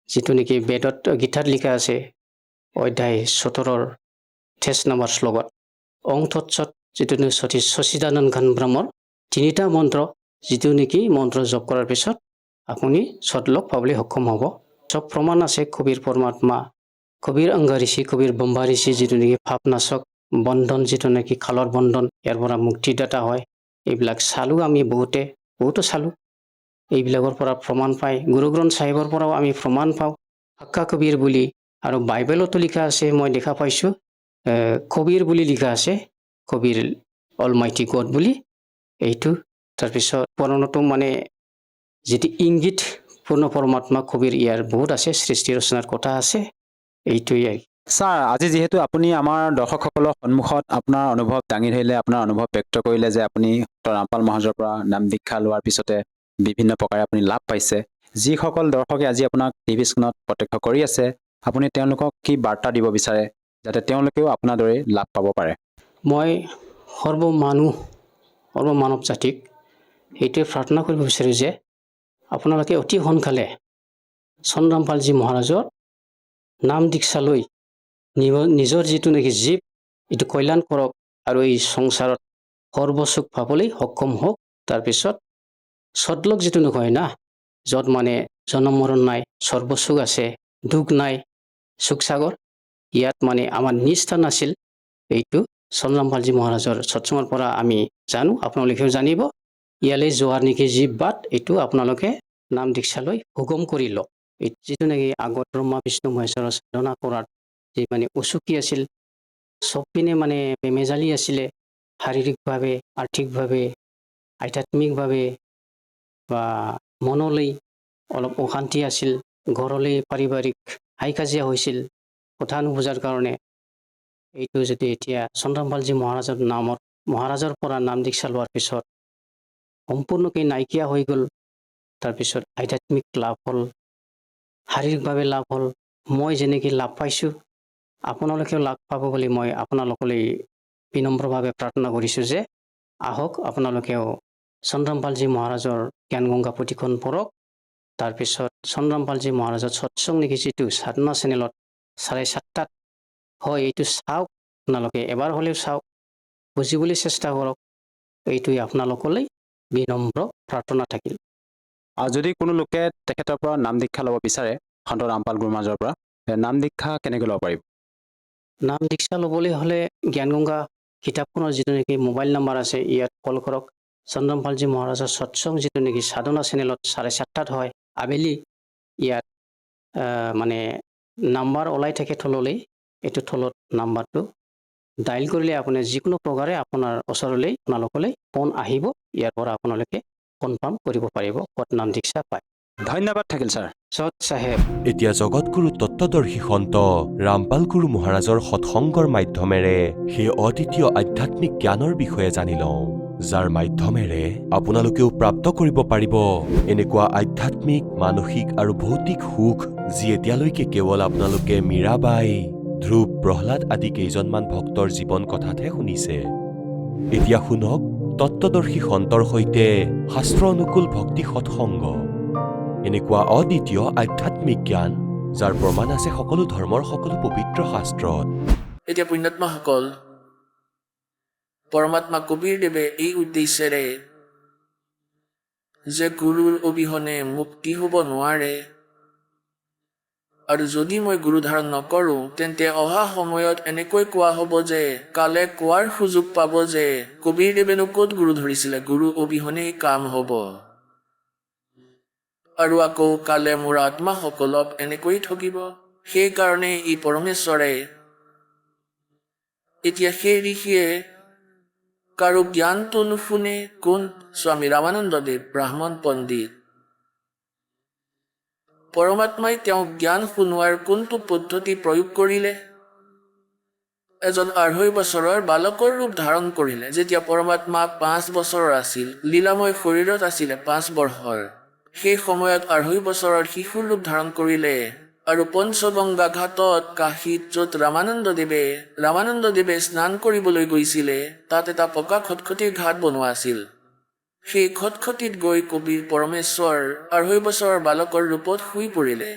যিটো নেকি বেদত গীতাত লিখা আছে অধ্যায় 17 23 নম্বৰ শ্লোকত অং তৎসৎ, যিটো নেকি সচিদানন্দ ঘন ব্ৰহ্মৰ 3টা মন্ত্ৰ, যিটো নেকি মন্ত্ৰ জপ কৰাৰ পিছত আপুনি সৎলোক পাবলৈ সক্ষম হ'ব। চব প্ৰমাণ আছে কবিৰ পৰমাত্মা, কবিৰ অংগ ঋষি, কবিৰ ব্ৰহ্মা ঋষি, যিটো নেকি ভাৱনাশক বন্ধন, যিটো নেকি খালৰ বন্ধন, ইয়াৰ পৰা মুক্তিদাতা হয়। এইবিলাক চালোঁ আমি বহুতো চালোঁ। এইবিলাকৰ পৰা প্ৰমাণ পায়। গুৰু গ্ৰন্থ চাহিবৰ পৰাও আমি প্ৰমাণ পাওঁ হাক্কা কবিৰ বুলি। আৰু বাইবেলতো লিখা আছে, মই দেখা পাইছোঁ কবিৰ বুলি লিখা আছে, কবিৰ অলমাইটি গড বুলি এইটো। তাৰপিছত পুৰাণতো মানে যিটো ইংগিত পূৰ্ণ পৰমাত্মা কবিৰ ইয়াৰ বহুত আছে, সৃষ্টি ৰচনাৰ কথা আছে। এইটোৱেই। ছাৰ, আজি যিহেতু আপুনি আমাৰ দৰ্শকসকলৰ সন্মুখত আপোনাৰ অনুভৱ দাঙি ধৰিলে, আপোনাৰ অনুভৱ ব্যক্ত কৰিলে যে আপুনি ৰামপাল মহাৰাজৰ পৰা নাম দীক্ষা লোৱাৰ পিছতে বিভিন্ন প্ৰকাৰে আপুনি লাভ পাইছে, যিসকল দৰ্শকে আজি আপোনাক টিভি স্ক্ৰীণত প্ৰত্যক্ষ কৰি আছে, আপুনি তেওঁলোকক কি বাৰ্তা দিব বিচাৰে যাতে তেওঁলোকেও আপোনাৰ দৰে লাভ পাব পাৰে? মই সৰ্ব মানৱ জাতিক এইটোৱে প্ৰাৰ্থনা কৰিব বিচাৰোঁ যে আপোনালোকে অতি সোনকালে চন্দ্ৰৰামপালজী মহাৰাজৰ নাম দীক্ষা লৈ নিজৰ যিটো নেকি জীৱ এইটো কল্যাণ কৰক আৰু এই সংসাৰত সৰ্বসুখ পাবলৈ সক্ষম হওক। তাৰপিছত সদলোক যিটো নকয় না, য'ত মানে জন্ম মৰণ নাই, সৰ্বসুখ আছে, দুখ নাই, সুখসাগৰ, ইয়াত মানে আমাৰ নিষ্ঠা নাছিল। এইটো চন্দ্ৰৰামপালজী মহাৰাজৰ সৎসংগৰ পৰা আমি জানো, আপোনালোকেও জানিব। ইয়ালৈ যোৱাৰ নেকি যি বাট, এইটো আপোনালোকে নাম দীক্ষা লৈ হুকুম কৰি লওক। যিটো নেকি আগত ব্ৰহ্মা বিষ্ণু মহেশ্বৰৰ সাধনা কৰাৰ যি মানে উচুকি আছিল, চব পিনে মানে বেমেজালি আছিলে, শাৰীৰিকভাৱে, আৰ্থিকভাৱে, আধ্যাত্মিকভাৱে বা মনলৈ অলপ অশান্তি আছিল, ঘৰলৈ পাৰিবাৰিক হাই কাজিয়া হৈছিল কথা নুবুজাৰ কাৰণে। এইটো যদি এতিয়া চন্দ্ৰৰামপালজী মহাৰাজৰ পৰা নাম দীক্ষা লোৱাৰ পিছত সম্পূৰ্ণকৈ নাইকিয়া হৈ গ'ল। তাৰপিছত আধ্যাত্মিক লাভ হ'ল, শাৰীৰিকভাৱে লাভ হ'ল। মই যেনেকৈ লাভ পাইছোঁ আপোনালোকেও লাভ পাব বুলি মই আপোনালোকলৈ বিনম্ৰভাৱে প্ৰাৰ্থনা কৰিছোঁ যে আহক আপোনালোকেও চন্দ্ৰৰামপালজী মহাৰাজৰ জ্ঞান গংগা পুথিখন পঢ়ক। তাৰপিছত চন্দ্ৰৰামপালজী মহাৰাজৰ সৎসং নেকি যিটো সাধনা চেনেলত 7:30 হয়, এইটো চাওক, আপোনালোকে এবাৰ হ'লেও চাওক, বুজিবলৈ চেষ্টা কৰক। এইটোৱে আপোনালোকলৈ বিনম্ৰ প্ৰাৰ্থনা থাকিল। আৰু যদি কোনো লোকে তেখেতৰ পৰা নাম দীক্ষা ল'ব বিচাৰে সন্ত ৰামপাল গুৰু মহাৰাজৰ পৰা, নাম দীক্ষা কেনেকৈ ল'ব পাৰিব? নাম দীক্ষা ল'বলৈ হ'লে জ্ঞান গংগা কিতাপখনৰ যিটো নেকি মোবাইল নাম্বাৰ আছে, ইয়াত কল কৰক। চন্দ্ৰৰামপালজী মহাৰাজৰ সৎসং যিটো নেকি সাধনা চেনেলত 7:30 হয় আবেলি, ইয়াত মানে নাম্বাৰ ওলাই থাকে তললৈ, এইটো তলত নাম্বাৰটো ডাইল কৰিলে আপুনি যিকোনো প্ৰকাৰে আপোনাৰ ওচৰলৈ আপোনালোকলৈ ফোন আহিব। ইয়াৰ পৰা আপোনালোকে কনফাৰ্ম কৰিব পাৰিব ক'ত নাম দীক্ষা পায়। ধন্যবাদ থাকিল ছাৰ। সৎ চাহেব। এতিয়া জগতগুৰু তত্ত্বদৰ্শী সন্ত ৰামপাল গুৰু মহাৰাজৰ সৎসংগৰ মাধ্যমেৰে সেই অদ্বিতীয় আধ্যাত্মিক জ্ঞানৰ বিষয়ে জানি লওঁ। যাৰ মাধ্যমেৰে আপোনালোকেও প্ৰাপ্ত কৰিব পাৰিব এনেকুৱা আধ্যাত্মিক, মানসিক আৰু ভৌতিক সুখ যি এতিয়ালৈকে কেৱল আপোনালোকে মীৰাবাই, ধ্ৰুৱ, প্ৰহ্লাদ আদি কেইজনমান ভক্তৰ জীৱন কথাতহে শুনিছে। এতিয়া শুনক তত্ত্বদৰ্শী সন্তৰ সৈতে শাস্ত্ৰ অনুকূল ভক্তি সৎসংগ, এনেকুৱা অদ্বিতীয় আধ্যাত্মিক জ্ঞান যাৰ প্ৰমাণ আছে সকলো ধৰ্মৰ সকলো পবিত্ৰ শাস্ত্ৰত। এতিয়া পুণ্যাত্মাসকল, পৰমাত্মা কবীৰদেৱে এই উদ্দেশ্যেৰে যে গুৰুৰ অবিহনে মুক্তি হ'ব নোৱাৰে, আৰু যদি মই গুৰু ধাৰণ নকৰোঁ তেন্তে অহা সময়ত এনেকৈ কোৱা হ'ব যে, কালে কোৱাৰ সুযোগ পাব যে কবীৰদেৱেনো ক'ত গুৰু ধৰিছিলে, গুৰু অবিহনেই কাম হ'ব। আৰু আকৌ কালে মোৰ আত্মাসকলক এনেকৈ ঠগিব। সেইকাৰণে ই পৰমেশ্বৰে এতিয়া সেই ঋষিয়ে কাৰো জ্ঞানটো নুশুনে। কোন? স্বামী ৰামানন্দদেৱ, ব্ৰাহ্মণ পণ্ডিত। পৰমাত্মাই তেওঁক জ্ঞান শুনোৱাৰ কোনটো পদ্ধতি প্ৰয়োগ কৰিলে? এজন ২.৫ বছৰৰ বালকৰ ৰূপ ধাৰণ কৰিলে। যেতিয়া পৰমাত্মা ৫ বছৰৰ আছিল, লীলাময় শৰীৰত আছিলে ৫ বৰ্ষৰ, সেই সময়ত ২.৫ বছৰৰ শিশুৰ ৰূপ ধাৰণ কৰিলে। আৰু পঞ্চগংগা ঘাটত কাশীত য'ত ৰামানন্দদেৱে স্নান কৰিবলৈ গৈছিলে, তাত এটা পকা খটখটীৰ ঘাট বনোৱা আছিল। সেই খটখটীত গৈ কবিৰ পৰমেশ্বৰ ২.৫ বছৰৰ বালকৰ ৰূপত শুই পৰিলে।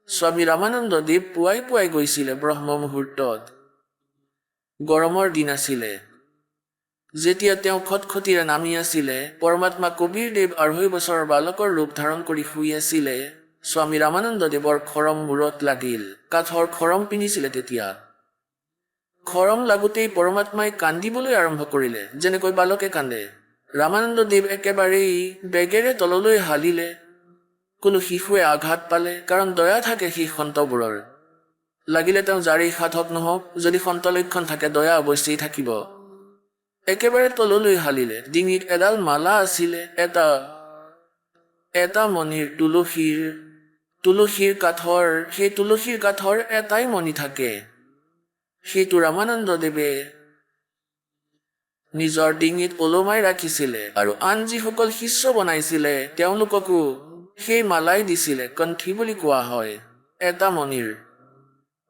স্বামী ৰামানন্দদেৱ পুৱাই পুৱাই গৈছিলে ব্ৰহ্ম মুহূৰ্তত। গৰমৰ দিন আছিলে। যেতিয়া তেওঁ খটখটীৰে নামি আছিলে, পৰমাত্মা কবীৰদেৱ ২.৫ বছৰৰ বালকৰ ৰূপ ধাৰণ কৰি শুই আছিলে। স্বামী ৰামানন্দদেৱৰ খৰম মূৰত লাগিল। কাঠৰ খৰম পিন্ধিছিলে তেতিয়া। খৰম লাগোতেই পৰমাত্মাই কান্দিবলৈ আৰম্ভ কৰিলে, যেনেকৈ বালকে কান্দে। ৰামানন্দদেৱ একেবাৰেই বেগেৰে তললৈ হালিলে। কোনো শিশুৱে আঘাত পালে, কাৰণ দয়া থাকে সেই সন্তবোৰৰ। লাগিলে তেওঁ জাৰি সাধক নহওক, যদি সন্ত লক্ষণ থাকে দয়া অৱশ্যেই থাকিব। একেবাৰে তললৈ হালিলে। ডিঙিত এডাল মালা আছিলে, এটা মণিৰ তুলসীৰ কাঠৰ। সেই তুলসীৰ কাঠৰ এটাই মণি থাকে। সেইটো ৰামানন্দদেৱে নিজৰ ডিঙিত ওলোমাই ৰাখিছিলে। আৰু আন যিসকল শিষ্য বনাইছিলে তেওঁলোককো সেই মালাই দিছিলে। কণ্ঠী বুলি কোৱা হয়, এটা মণিৰ।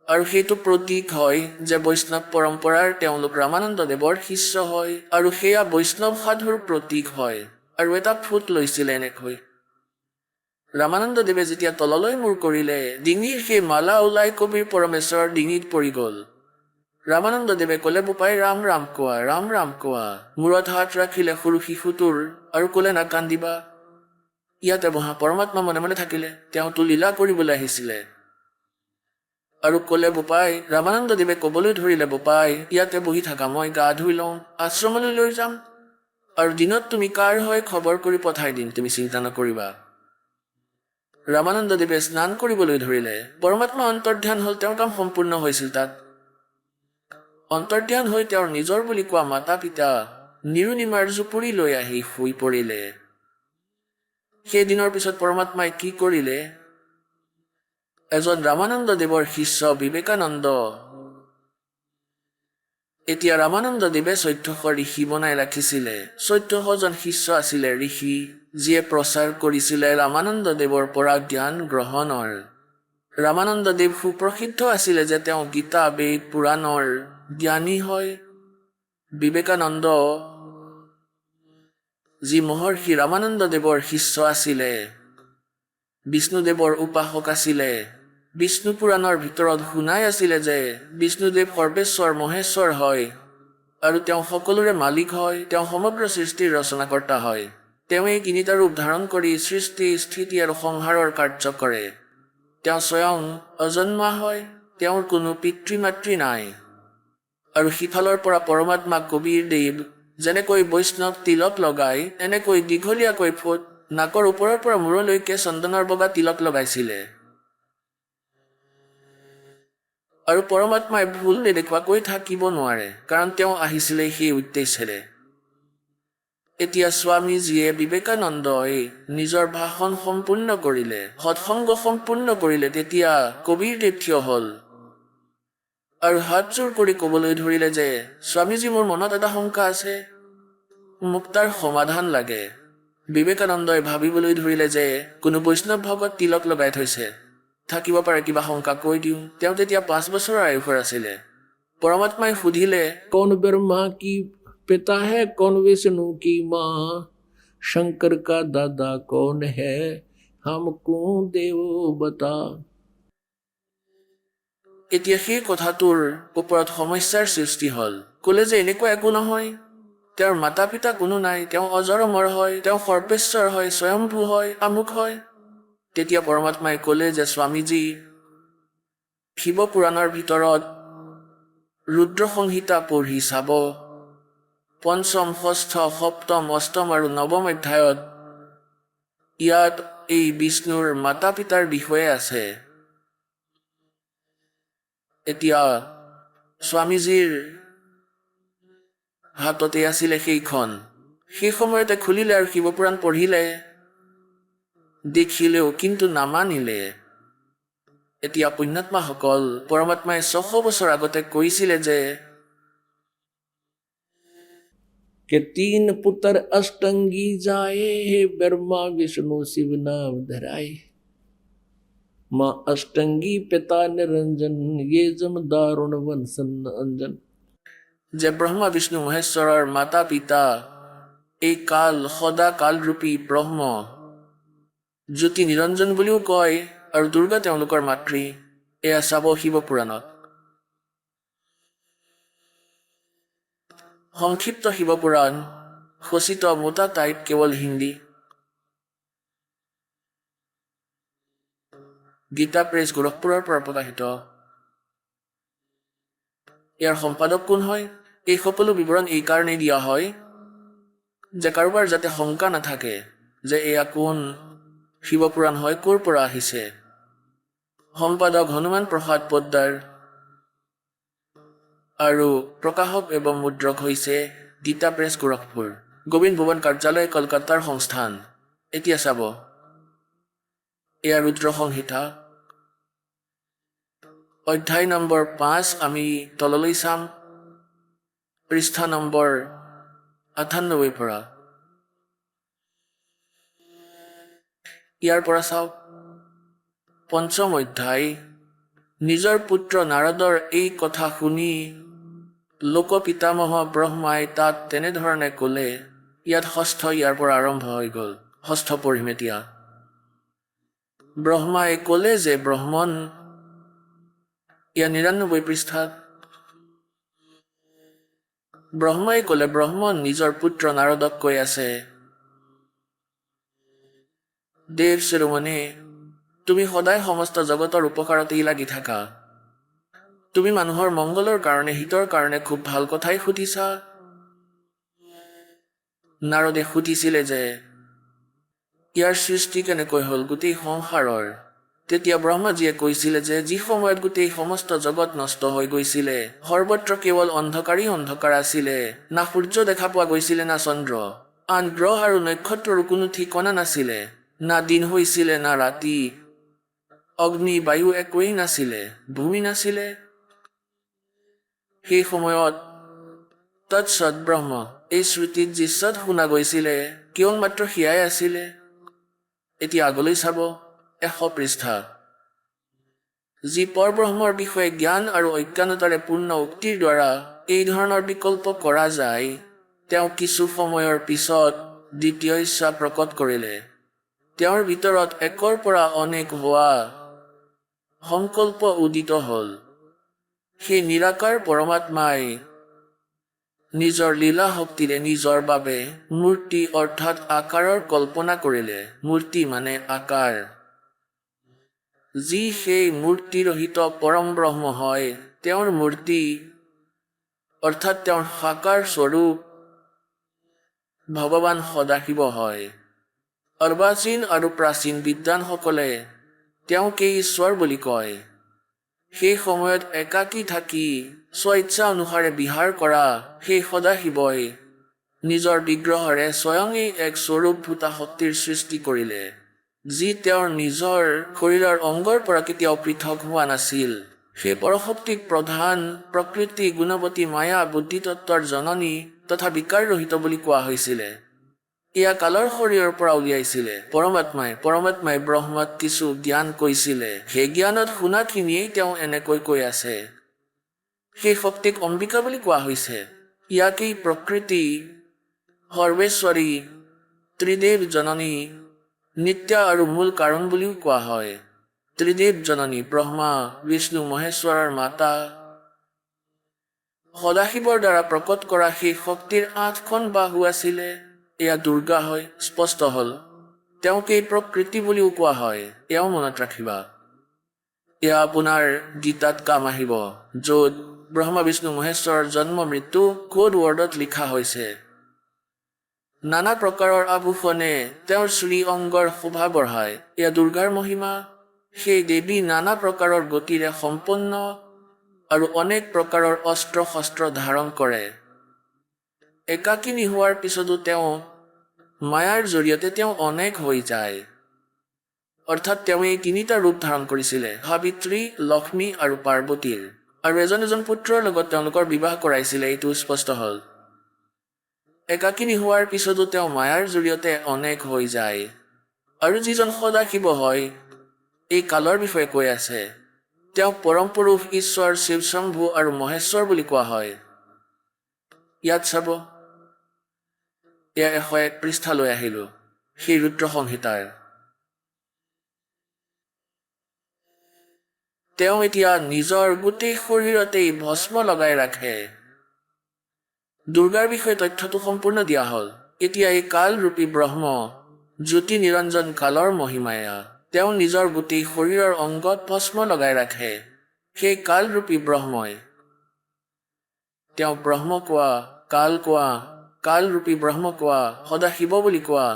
আৰু সেইটো প্ৰতীক হয় যে বৈষ্ণৱ পৰম্পৰাৰ তেওঁলোক ৰামানন্দদেৱৰ শিষ্য হয়, আৰু সেয়া বৈষ্ণৱ সাধুৰ প্ৰতীক হয়। আৰু এটা ফুট লৈছিলে এনেকৈ। ৰামানন্দদেৱে যেতিয়া তললৈ মূৰ কৰিলে, ডিঙিৰ সেই মালা ওলাই কবিৰ পৰমেশ্বৰৰ ডিঙিত পৰি গ'ল। ৰামানন্দদেৱে ক'লে, বোপাই ৰাম ৰাম কোৱা, ৰাম ৰাম কোৱা। মূৰত হাত ৰাখিলে সৰু শিশুটোৰ আৰু ক'লে, নাকান্দিবা, ইয়াতে বহা। পৰমাত্মা মনে মনে থাকিলে, তেওঁতো লীলা কৰিবলৈ আহিছিলে। আৰু ক'লে, বোপাই। ৰামানন্দদেৱে ক'বলৈ ধৰিলে, বোপাই ইয়াতে বহি থাকা, মই গা ধুই লওঁ, আশ্ৰমলৈ লৈ যাম, আৰু দিনত তুমি কাৰ হয় খবৰ কৰি পঠাই দিম, তুমি চিন্তা নকৰিবা। ৰামানন্দদেৱে স্নান কৰিবলৈ ধৰিলে। পৰমাত্মা অন্তৰ্ধান হ'ল, তেওঁৰ কাম সম্পূৰ্ণ হৈছিল তাত। অন্তৰ্ধান হৈ তেওঁৰ নিজৰ বুলি কোৱা মাতা পিতা নিৰুনিমাৰ জুপুৰি লৈ আহি শুই পৰিলে। সেইদিনৰ পিছত পৰমাত্মাই কি কৰিলে, এজন ৰামানন্দদেৱৰ শিষ্য বিবেকানন্দ, এতিয়া ৰামানন্দদেৱে ১৪০০ ঋষি বনাই ৰাখিছিলে। ১৪০০ জন শিষ্য আছিলে ঋষি, যিয়ে প্ৰচাৰ কৰিছিলে ৰামানন্দদেৱৰ পৰা জ্ঞান গ্ৰহণৰ। ৰামানন্দদেৱ সুপ্ৰসিদ্ধ আছিলে যে তেওঁ গীতা, বেদ, পুৰাণৰ জ্ঞানী হয়। বিবেকানন্দ, যি মহৰ্ষি ৰামানন্দদেৱৰ শিষ্য আছিলে, বিষ্ণুদেৱৰ উপাসক আছিলে। বিষ্ণু পুৰাণৰ ভিতৰত শুনাই আছিলে যে বিষ্ণুদেৱ সৰ্বেশ্বৰ মহেশ্বৰ হয়, আৰু তেওঁ সকলোৰে মালিক হয়। তেওঁ সমগ্ৰ সৃষ্টিৰ ৰচনাকৰ্তা হয়। তেওঁ এই ৩টা ৰূপ ধাৰণ কৰি সৃষ্টি, স্থিতি আৰু সংহাৰৰ কাৰ্য কৰে। তেওঁ স্বয়ং অজন্মা হয়, তেওঁৰ কোনো পিতৃ মাতৃ নাই। আৰু সিফালৰ পৰা পৰমাত্মা কবীৰদেৱ যেনেকৈ বৈষ্ণৱ তিলক লগাই, এনেকৈ দীঘলীয়াকৈ ফুট নাকৰ ওপৰৰ পৰা মূৰলৈকে চন্দনৰ বগা তিলক লগাইছিলে। আৰু পৰমাত্মাই ভুল নেদেখুৱাকৈ থাকিব নোৱাৰে, কাৰণ তেওঁ আহিছিলে সেই উদ্দেশ্যেৰে। এতিয়া স্বামীজীয়ে বিবেকানন্দই নিজৰ ভাষণ সম্পূৰ্ণ কৰিলে, সৎসংগ সম্পূৰ্ণ কৰিলে। তেতিয়া কবীৰদেৱ থিয় হ'ল আৰু হাতযোৰ কৰি ক'বলৈ ধৰিলে যে, স্বামীজী, মোৰ মনত এটা শংকা আছে। মোক তাৰ সমাধান লাগে। বিবেকানন্দই ভাবিবলৈ ধৰিলে যে কোনো বৈষ্ণৱ ভকত তিলক লগাই থৈছে, থাকিব পাৰে কিবা শংকা কৈ দিওঁ। তেওঁ তেতিয়া 5 বছৰৰ আয়ুসৰ আছিলে। পৰমাত্মাই সুধিলে, कौन ब्रह्मा की पिता है, कौन विष्णु की माँ, शंकर का दादा कौन है, हमको देव बता। এতিয়া সেই কথাটোৰ ওপৰত সমস্যাৰ সৃষ্টি হ'ল। ক'লে যে এনেকুৱা একো নহয়, তেওঁৰ মাতা পিতা কোনো নাই, তেওঁ অজৰ অমৰ হয়, তেওঁ সৰ্বেশ্বৰ হয়, স্বয়ম্ভূ হয়, আমুক হয়। তেতিয়া পৰমাত্মাই ক'লে যে স্বামীজী, শিৱ পুৰাণৰ ভিতৰত ৰুদ্ৰ সংহিতা পঢ়ি চাব। 5ম, 6ষ্ঠ, 7ম, 8ম আৰু 9ম অধ্যায়ত ইয়াত এই বিষ্ণুৰ মাতা পিতাৰ বিষয়ে আছে। এতিয়া স্বামীজীৰ হাততে আছিলে সেইখন। সেই সময়তে খুলিলে আৰু শিৱপুৰাণ পঢ়িলে, দেখিলেও কিন্তু নামানিলে। এতিয়া পুণ্যাত্মাসকল, পৰমাত্মাই 600 বছৰ আগতে কৈছিলে যে के 3 पुत्र अष्टंगी जाए, ब्रह्मा विष्णु शिव नाम धराए, माँ अष्टंगी पिता निरंजन, ये जम दारुण वंशन अंजन। যে ব্ৰহ্মা বিষ্ণু মহেশ্বৰৰ মাতা পিতা এই কাল সদা কালৰূপী ব্ৰহ্ম, জ্যোতি নিৰঞ্জন বুলিও কয়, আৰু দুৰ্গা তেওঁলোকৰ মাতৃ। এয়া চাব শিৱপুৰাণত। সংক্ষিপ্ত শিৱপুৰাণ, খচিত মোটা টাইপ, কেৱল হিন্দী। গীতা প্ৰেছ, গোৰখপুৰৰ পৰা প্ৰকাশিত। ইয়াৰ সম্পাদক কোন হয়? এই সকলো বিৱৰণ এই কাৰণেই দিয়া হয় যে কাৰোবাৰ যাতে শংকা নাথাকে যে এয়া কোন শিৱপুৰাণ হয়, ক'ৰ পৰা আহিছে। সম্পাদক হনুমান প্ৰসাদ পোদ্দাৰ আৰু প্ৰকাশক এবং মুদ্ৰক হৈছে গীতা প্ৰেছ, গোৰখপুৰ। গোবিন্দ ভুৱন কাৰ্যালয়, কলকাতাৰ সংস্থান। এতিয়া চাব, এয়া ৰুদ্ৰ সংহিতা, অধ্যায় নম্বৰ 5। আমি তললৈ চাম, পৃষ্ঠা নম্বৰ 98 পৰা। ইয়াৰ পৰা চাওক, 5ম অধ্যায়। নিজৰ পুত্ৰ নাৰদৰ এই কথা শুনি লোক পিতামহ ব্ৰহ্মাই তাত তেনেধৰণে ক'লে। ইয়াত 6ষ্ঠ, ইয়াৰ পৰা আৰম্ভ হৈ গ'ল। 6ষ্ঠ পঢ়িম এতিয়া। ব্ৰহ্মাই ক'লে যে ব্ৰহ্মণ, ইয়াৰ 99 পৃষ্ঠাত ব্ৰহ্মাই ক'লে, ব্ৰহ্মণ নিজৰ পুত্ৰ নাৰদক কৈ আছে, দেৱ শিৰোমণি, তুমি সদায় সমস্ত জগতৰ উপকাৰতেই লাগি থাকা। তুমি মানুহৰ মংগলৰ কাৰণে, হিতৰ কাৰণে খুব ভাল কথাই সুধিছা। নাৰদে সুধিছিলে যে ইয়াৰ সৃষ্টি কেনেকৈ হ'ল গোটেই সংসাৰৰ। তেতিয়া ব্ৰহ্মাজীয়ে কৈছিলে যে যি সময়ত গোটেই সমস্ত জগত নষ্ট হৈ গৈছিলে, সৰ্বত্ৰ কেৱল অন্ধকাৰেই অন্ধকাৰ আছিলে, না সূৰ্য দেখা পোৱা গৈছিলে, না চন্দ্ৰ, আন গ্ৰহ আৰু নক্ষত্ৰৰো কোনো ঠিকনা নাছিলে, না দিন হৈছিলে না ৰাতি, অগ্নি বায়ু একোৱেই নাছিলে, ভূমি নাছিলে। সেই সময়ত তৎসৎ ব্ৰহ্ম, এই শ্ৰুতিত যি সৎ শুনা গৈছিলে, কেৱল মাত্ৰ সেয়াই আছিলে। এতিয়া আগলৈ চাব, 100 পৃষ্ঠা। যি পৰব্ৰহ্মৰ বিষয়ে জ্ঞান আৰু অজ্ঞানতাৰে পূৰ্ণ উক্তিৰ দ্বাৰা এই ধৰণৰ বিকল্প কৰা যায়, তেওঁ কিছু সময়ৰ পিছত দ্বিতীয় ইচ্ছা প্ৰকট কৰিলে। তেওঁৰ ভিতৰত একৰ পৰা অনেক হোৱা সংকল্প উদিত হ'ল। সেই নিৰাকাৰ পৰমাত্মাই নিজৰ লীলা শক্তিৰে নিজৰ বাবে মূৰ্তি অৰ্থাৎ আকাৰৰ কল্পনা কৰিলে। মূৰ্তি মানে আকাৰ। যি সেই মূৰ্তিৰহিত পৰম ব্ৰহ্ম হয়, তেওঁৰ মূৰ্তি অৰ্থাৎ তেওঁৰ সাকাৰ স্বৰূপ ভগৱান সদাশিৱ হয়। অৰ্বাচীন আৰু প্ৰাচীন বিদ্বানসকলে তেওঁকেই ঈশ্বৰ বুলি কয়। সেই সময়ত একাকী থাকি স্বইচ্ছা অনুসাৰে বিহাৰ কৰা সেই সদাশিৱই নিজৰ বিগ্ৰহেৰে স্বয়ঙেই এক স্বৰূপভূতা শক্তিৰ সৃষ্টি কৰিলে, যি তেওঁৰ নিজৰ শৰীৰৰ অংগৰ পৰা কেতিয়াও পৃথক হোৱা নাছিল। সেই পৰশক্তিক প্ৰধান প্ৰকৃতি, গুণৱতী মায়া, বুদ্ধিতত্বৰ জননী তথা বিকাৰ ৰহিত বুলি কোৱা হৈছিলে। এয়া কালৰ শৰীৰৰ পৰা উলিয়াইছিলে পৰমাত্মাই ব্ৰহ্মাক কিছু জ্ঞান কৈছিলে। সেই জ্ঞানত শুনাখিনিয়েই তেওঁ এনেকৈ কৈ আছে। সেই শক্তিক অম্বিকা বুলি কোৱা হৈছে। ইয়াকেই প্ৰকৃতি, সৰ্বেশ্বৰী, ত্ৰিদেৱ জননী, নিত্যা আৰু মূল কাৰণ বুলিও কোৱা হয়। ত্ৰিদেৱ জননী ব্ৰহ্মা, বিষ্ণু, মহেশ্বৰৰ মাতা। সদাশিৱৰ দ্বাৰা প্ৰকট কৰা সেই শক্তিৰ 8খন বাহু আছিলে। এয়া দুৰ্গা হয়, স্পষ্ট হ'ল। তেওঁকেই প্ৰকৃতি বুলিও কোৱা হয়, এয়াও মনত ৰাখিবা। এয়া আপোনাৰ গীতাত কাম আহিব, য'ত ব্ৰহ্মা বিষ্ণু মহেশ্বৰৰ জন্ম মৃত্যু কোড ৱৰ্ডত লিখা হৈছে। নানা প্ৰকাৰৰ আভূষণে তেওঁৰ শ্ৰী অংগৰ শোভা বঢ়ায়। এয়া দুৰ্গাৰ মহিমা। সেই দেৱী নানা প্ৰকাৰৰ গতিৰে সম্পন্ন আৰু অনেক প্ৰকাৰৰ অস্ত্ৰ শস্ত্ৰ ধাৰণ কৰে। একাকিনী হোৱাৰ পিছতো তেওঁ মায়াৰ জৰিয়তে তেওঁ অনেক হৈ যায়। অৰ্থাৎ তেওঁ এই 3টা ৰূপ ধাৰণ কৰিছিলে, সাবিত্ৰী, লক্ষ্মী আৰু পাৰ্বতীৰ। আৰু এজন পুত্ৰৰ লগত তেওঁলোকৰ বিবাহ কৰাইছিলে, এইটো স্পষ্ট হ'ল। একাকিনী হোৱাৰ পিছতো তেওঁ মায়াৰ জৰিয়তে অনেক হৈ যায়। আৰু যিজন সদাশিৱ হয়, এই কালৰ বিষয়ে কৈ আছে। তেওঁ পৰম পুৰুষ, ঈশ্বৰ, শিৱশম্ভু আৰু মহেশ্বৰ বুলি কোৱা হয়। ইয়াত চাব, এয়া 101 পৃষ্ঠালৈ আহিলোঁ, সেই ৰুদ্ৰ সংহিতাৰ। তেওঁ এতিয়া নিজৰ গোটেই শৰীৰতেই ভস্ম লগাই ৰাখে। দুৰ্গাৰ বিষয়ে তথ্যটো সম্পূৰ্ণ দিয়া হ'ল। এতিয়া এই কালৰূপী ব্ৰহ্ম, জ্যোতি নিৰঞ্জন কালৰ মহিমায়া। তেওঁ নিজৰ গোটেই শৰীৰৰ অংগত ভস্ম লগাই ৰাখে। সেই কালৰূপী ব্ৰহ্মই। তেওঁ ব্ৰহ্ম কোৱা, কাল কোৱা, কালৰূপী ব্ৰহ্ম কোৱা, সদাশিৱ বুলি কোৱা।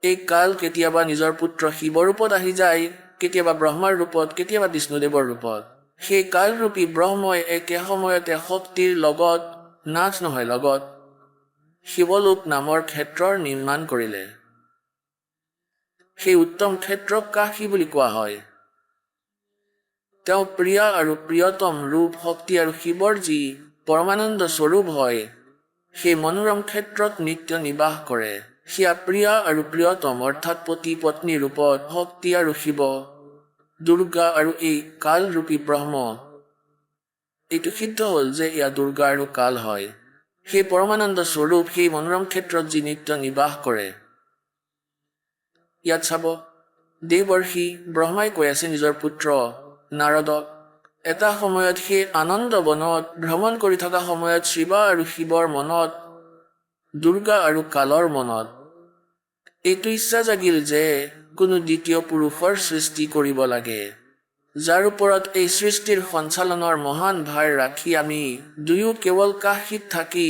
এই কাল কেতিয়াবা নিজৰ পুত্ৰ শিৱ ৰূপত আহি যায়, কেতিয়াবা ব্ৰহ্মাৰ ৰূপত, কেতিয়াবা বিষ্ণুদেৱৰ ৰূপত। সেই কালৰূপী ব্ৰহ্মই একে সময়তে শক্তিৰ লগত শিৱলোক নামৰ ক্ষেত্ৰৰ নিৰ্মাণ কৰিলে। সেই উত্তম ক্ষেত্ৰক কাশী বুলি কোৱা হয়। তেওঁ প্ৰিয়া আৰু প্ৰিয়তম ৰূপ শক্তি আৰু শিৱৰ যি পৰমানন্দ স্বৰূপ হয়, সেই মনোৰম ক্ষেত্ৰত নিত্য নিবাস কৰে। সেয়া প্ৰিয়া আৰু প্ৰিয়তম অৰ্থাৎ পতি পত্নী ৰূপত শক্তি আৰু শিৱ, দুৰ্গা আৰু এই কালৰূপী ব্ৰহ্ম। এইটো সিদ্ধ হ'ল যে এয়া দুৰ্গা আৰু কাল হয়। সেই পৰমানন্দ স্বৰূপ, সেই মনোৰম ক্ষেত্ৰত যি নিত্য নিবাস কৰে। ইয়াত চাব, দেৱৰ্ষি ব্ৰহ্মাই কৈ আছে নিজৰ পুত্ৰ নাৰদক। এটা সময়ত সেই আনন্দ বনত ভ্ৰমণ কৰি থকা সময়ত শিৱা আৰু শিৱৰ মনত, দুৰ্গা আৰু কালৰ মনত এইটো ইচ্ছা জাগিল যে কোনো দ্বিতীয় পুৰুষৰ সৃষ্টি কৰিব লাগে, যাৰ ওপৰত এই সৃষ্টিৰ সঞ্চালনৰ মহান ভাৰ ৰাখি আমি দুয়ো কেৱল কাশীত থাকি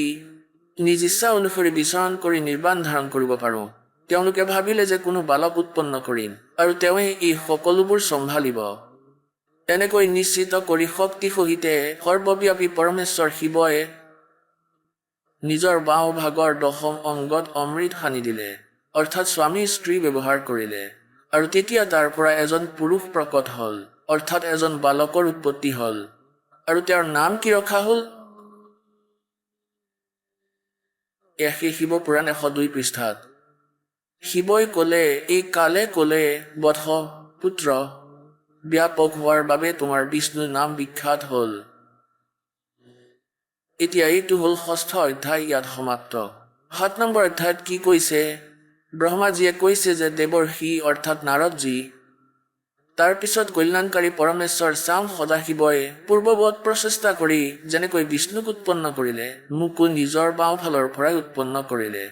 নিজ ইচ্ছা অনুসৰি বিচৰণ কৰি নিৰ্বাণ ধাৰণ কৰিব পাৰোঁ। তেওঁলোকে ভাবিলে যে কোনো বালক উৎপন্ন কৰিম আৰু তেওঁৱে এই সকলোবোৰ চম্ভালিব। এনেকৈ নিশ্চিত কৰি শক্তি সহিতে সৰ্বব্যাপী পৰমেশ্বৰ শিৱই নিজৰ বাওঁ ভাগৰ 10ম অংগত অমৃত সানি দিলে, অৰ্থাৎ স্বামী স্ত্ৰী ব্যৱহাৰ কৰিলে। আৰু তেতিয়া তাৰ পৰা এজন পুৰুষ প্ৰকট হ'ল, অৰ্থাৎ এজন বালকৰ উৎপত্তি হ'ল। আৰু তেওঁৰ নাম কি ৰখা হ'ল? এয়া সেই শিৱ পুৰাণ 102 পৃষ্ঠাত। শিৱই ক'লে, এই কালে ক'লে, বৎস পুত্ৰ ব্যাপক হোৱাৰ বাবে তোমাৰ বিষ্ণুৰ নাম বিখ্যাত হ'ল। এতিয়া এইটো হ'ল 6ষ্ঠ অধ্যায়, ইয়াত সমাপ্ত। 7 নম্বৰ অধ্যায়ত কি কৈছে? ব্ৰহ্মাজীয়ে কৈছে যে দেৱৰ্ষি অৰ্থাৎ নাৰদজী, তাৰ পিছত কল্যাণকাৰী পৰমেশ্বৰ চাম সদাশিৱই পূৰ্ববৎ প্ৰচেষ্টা কৰি যেনেকৈ বিষ্ণুক উৎপন্ন কৰিলে, মোকো নিজৰ বাওঁফালৰ পৰাই উৎপন্ন কৰিলে।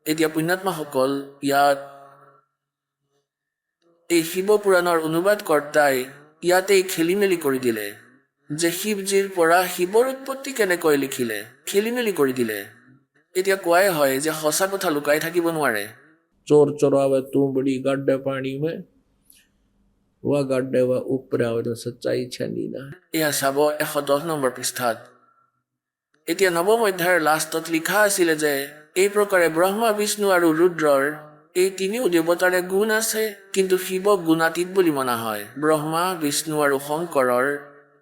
এতিয়া পুণ্যাত্মাসকল, ইয়াত এই শিৱ পুৰাণৰ অনুবাদ কৰ্তাই ইয়াতেই খেলিমেলি কৰি দিলে যে শিৱজীৰ পৰা শিৱৰ উৎপত্তি কেনেকৈ লিখিলে, খেলিমেলি কৰি দিলে। এতিয়া কোৱাই হয় যে সঁচা কথা লুকাই থাকিব নোৱাৰে। चोर चोरावे तुंबड़ी गाड्डे पानी में, वह गाड्डे वह ऊपर आवे तो सच्चाई छनी ना। এয়া চাব 110 নম্বৰ পৃষ্ঠাত। এতিয়া 9ম অধ্যায়ৰ লাষ্টত লিখা আছিলে যে এই প্ৰকাৰে ব্ৰহ্মা, বিষ্ণু আৰু ৰুদ্ৰৰ এই 3 দেৱতাৰে গুণ আছে, কিন্তু শিৱক গুণাতীত বুলি মনা হয়। ব্ৰহ্মা, বিষ্ণু আৰু শংকৰৰ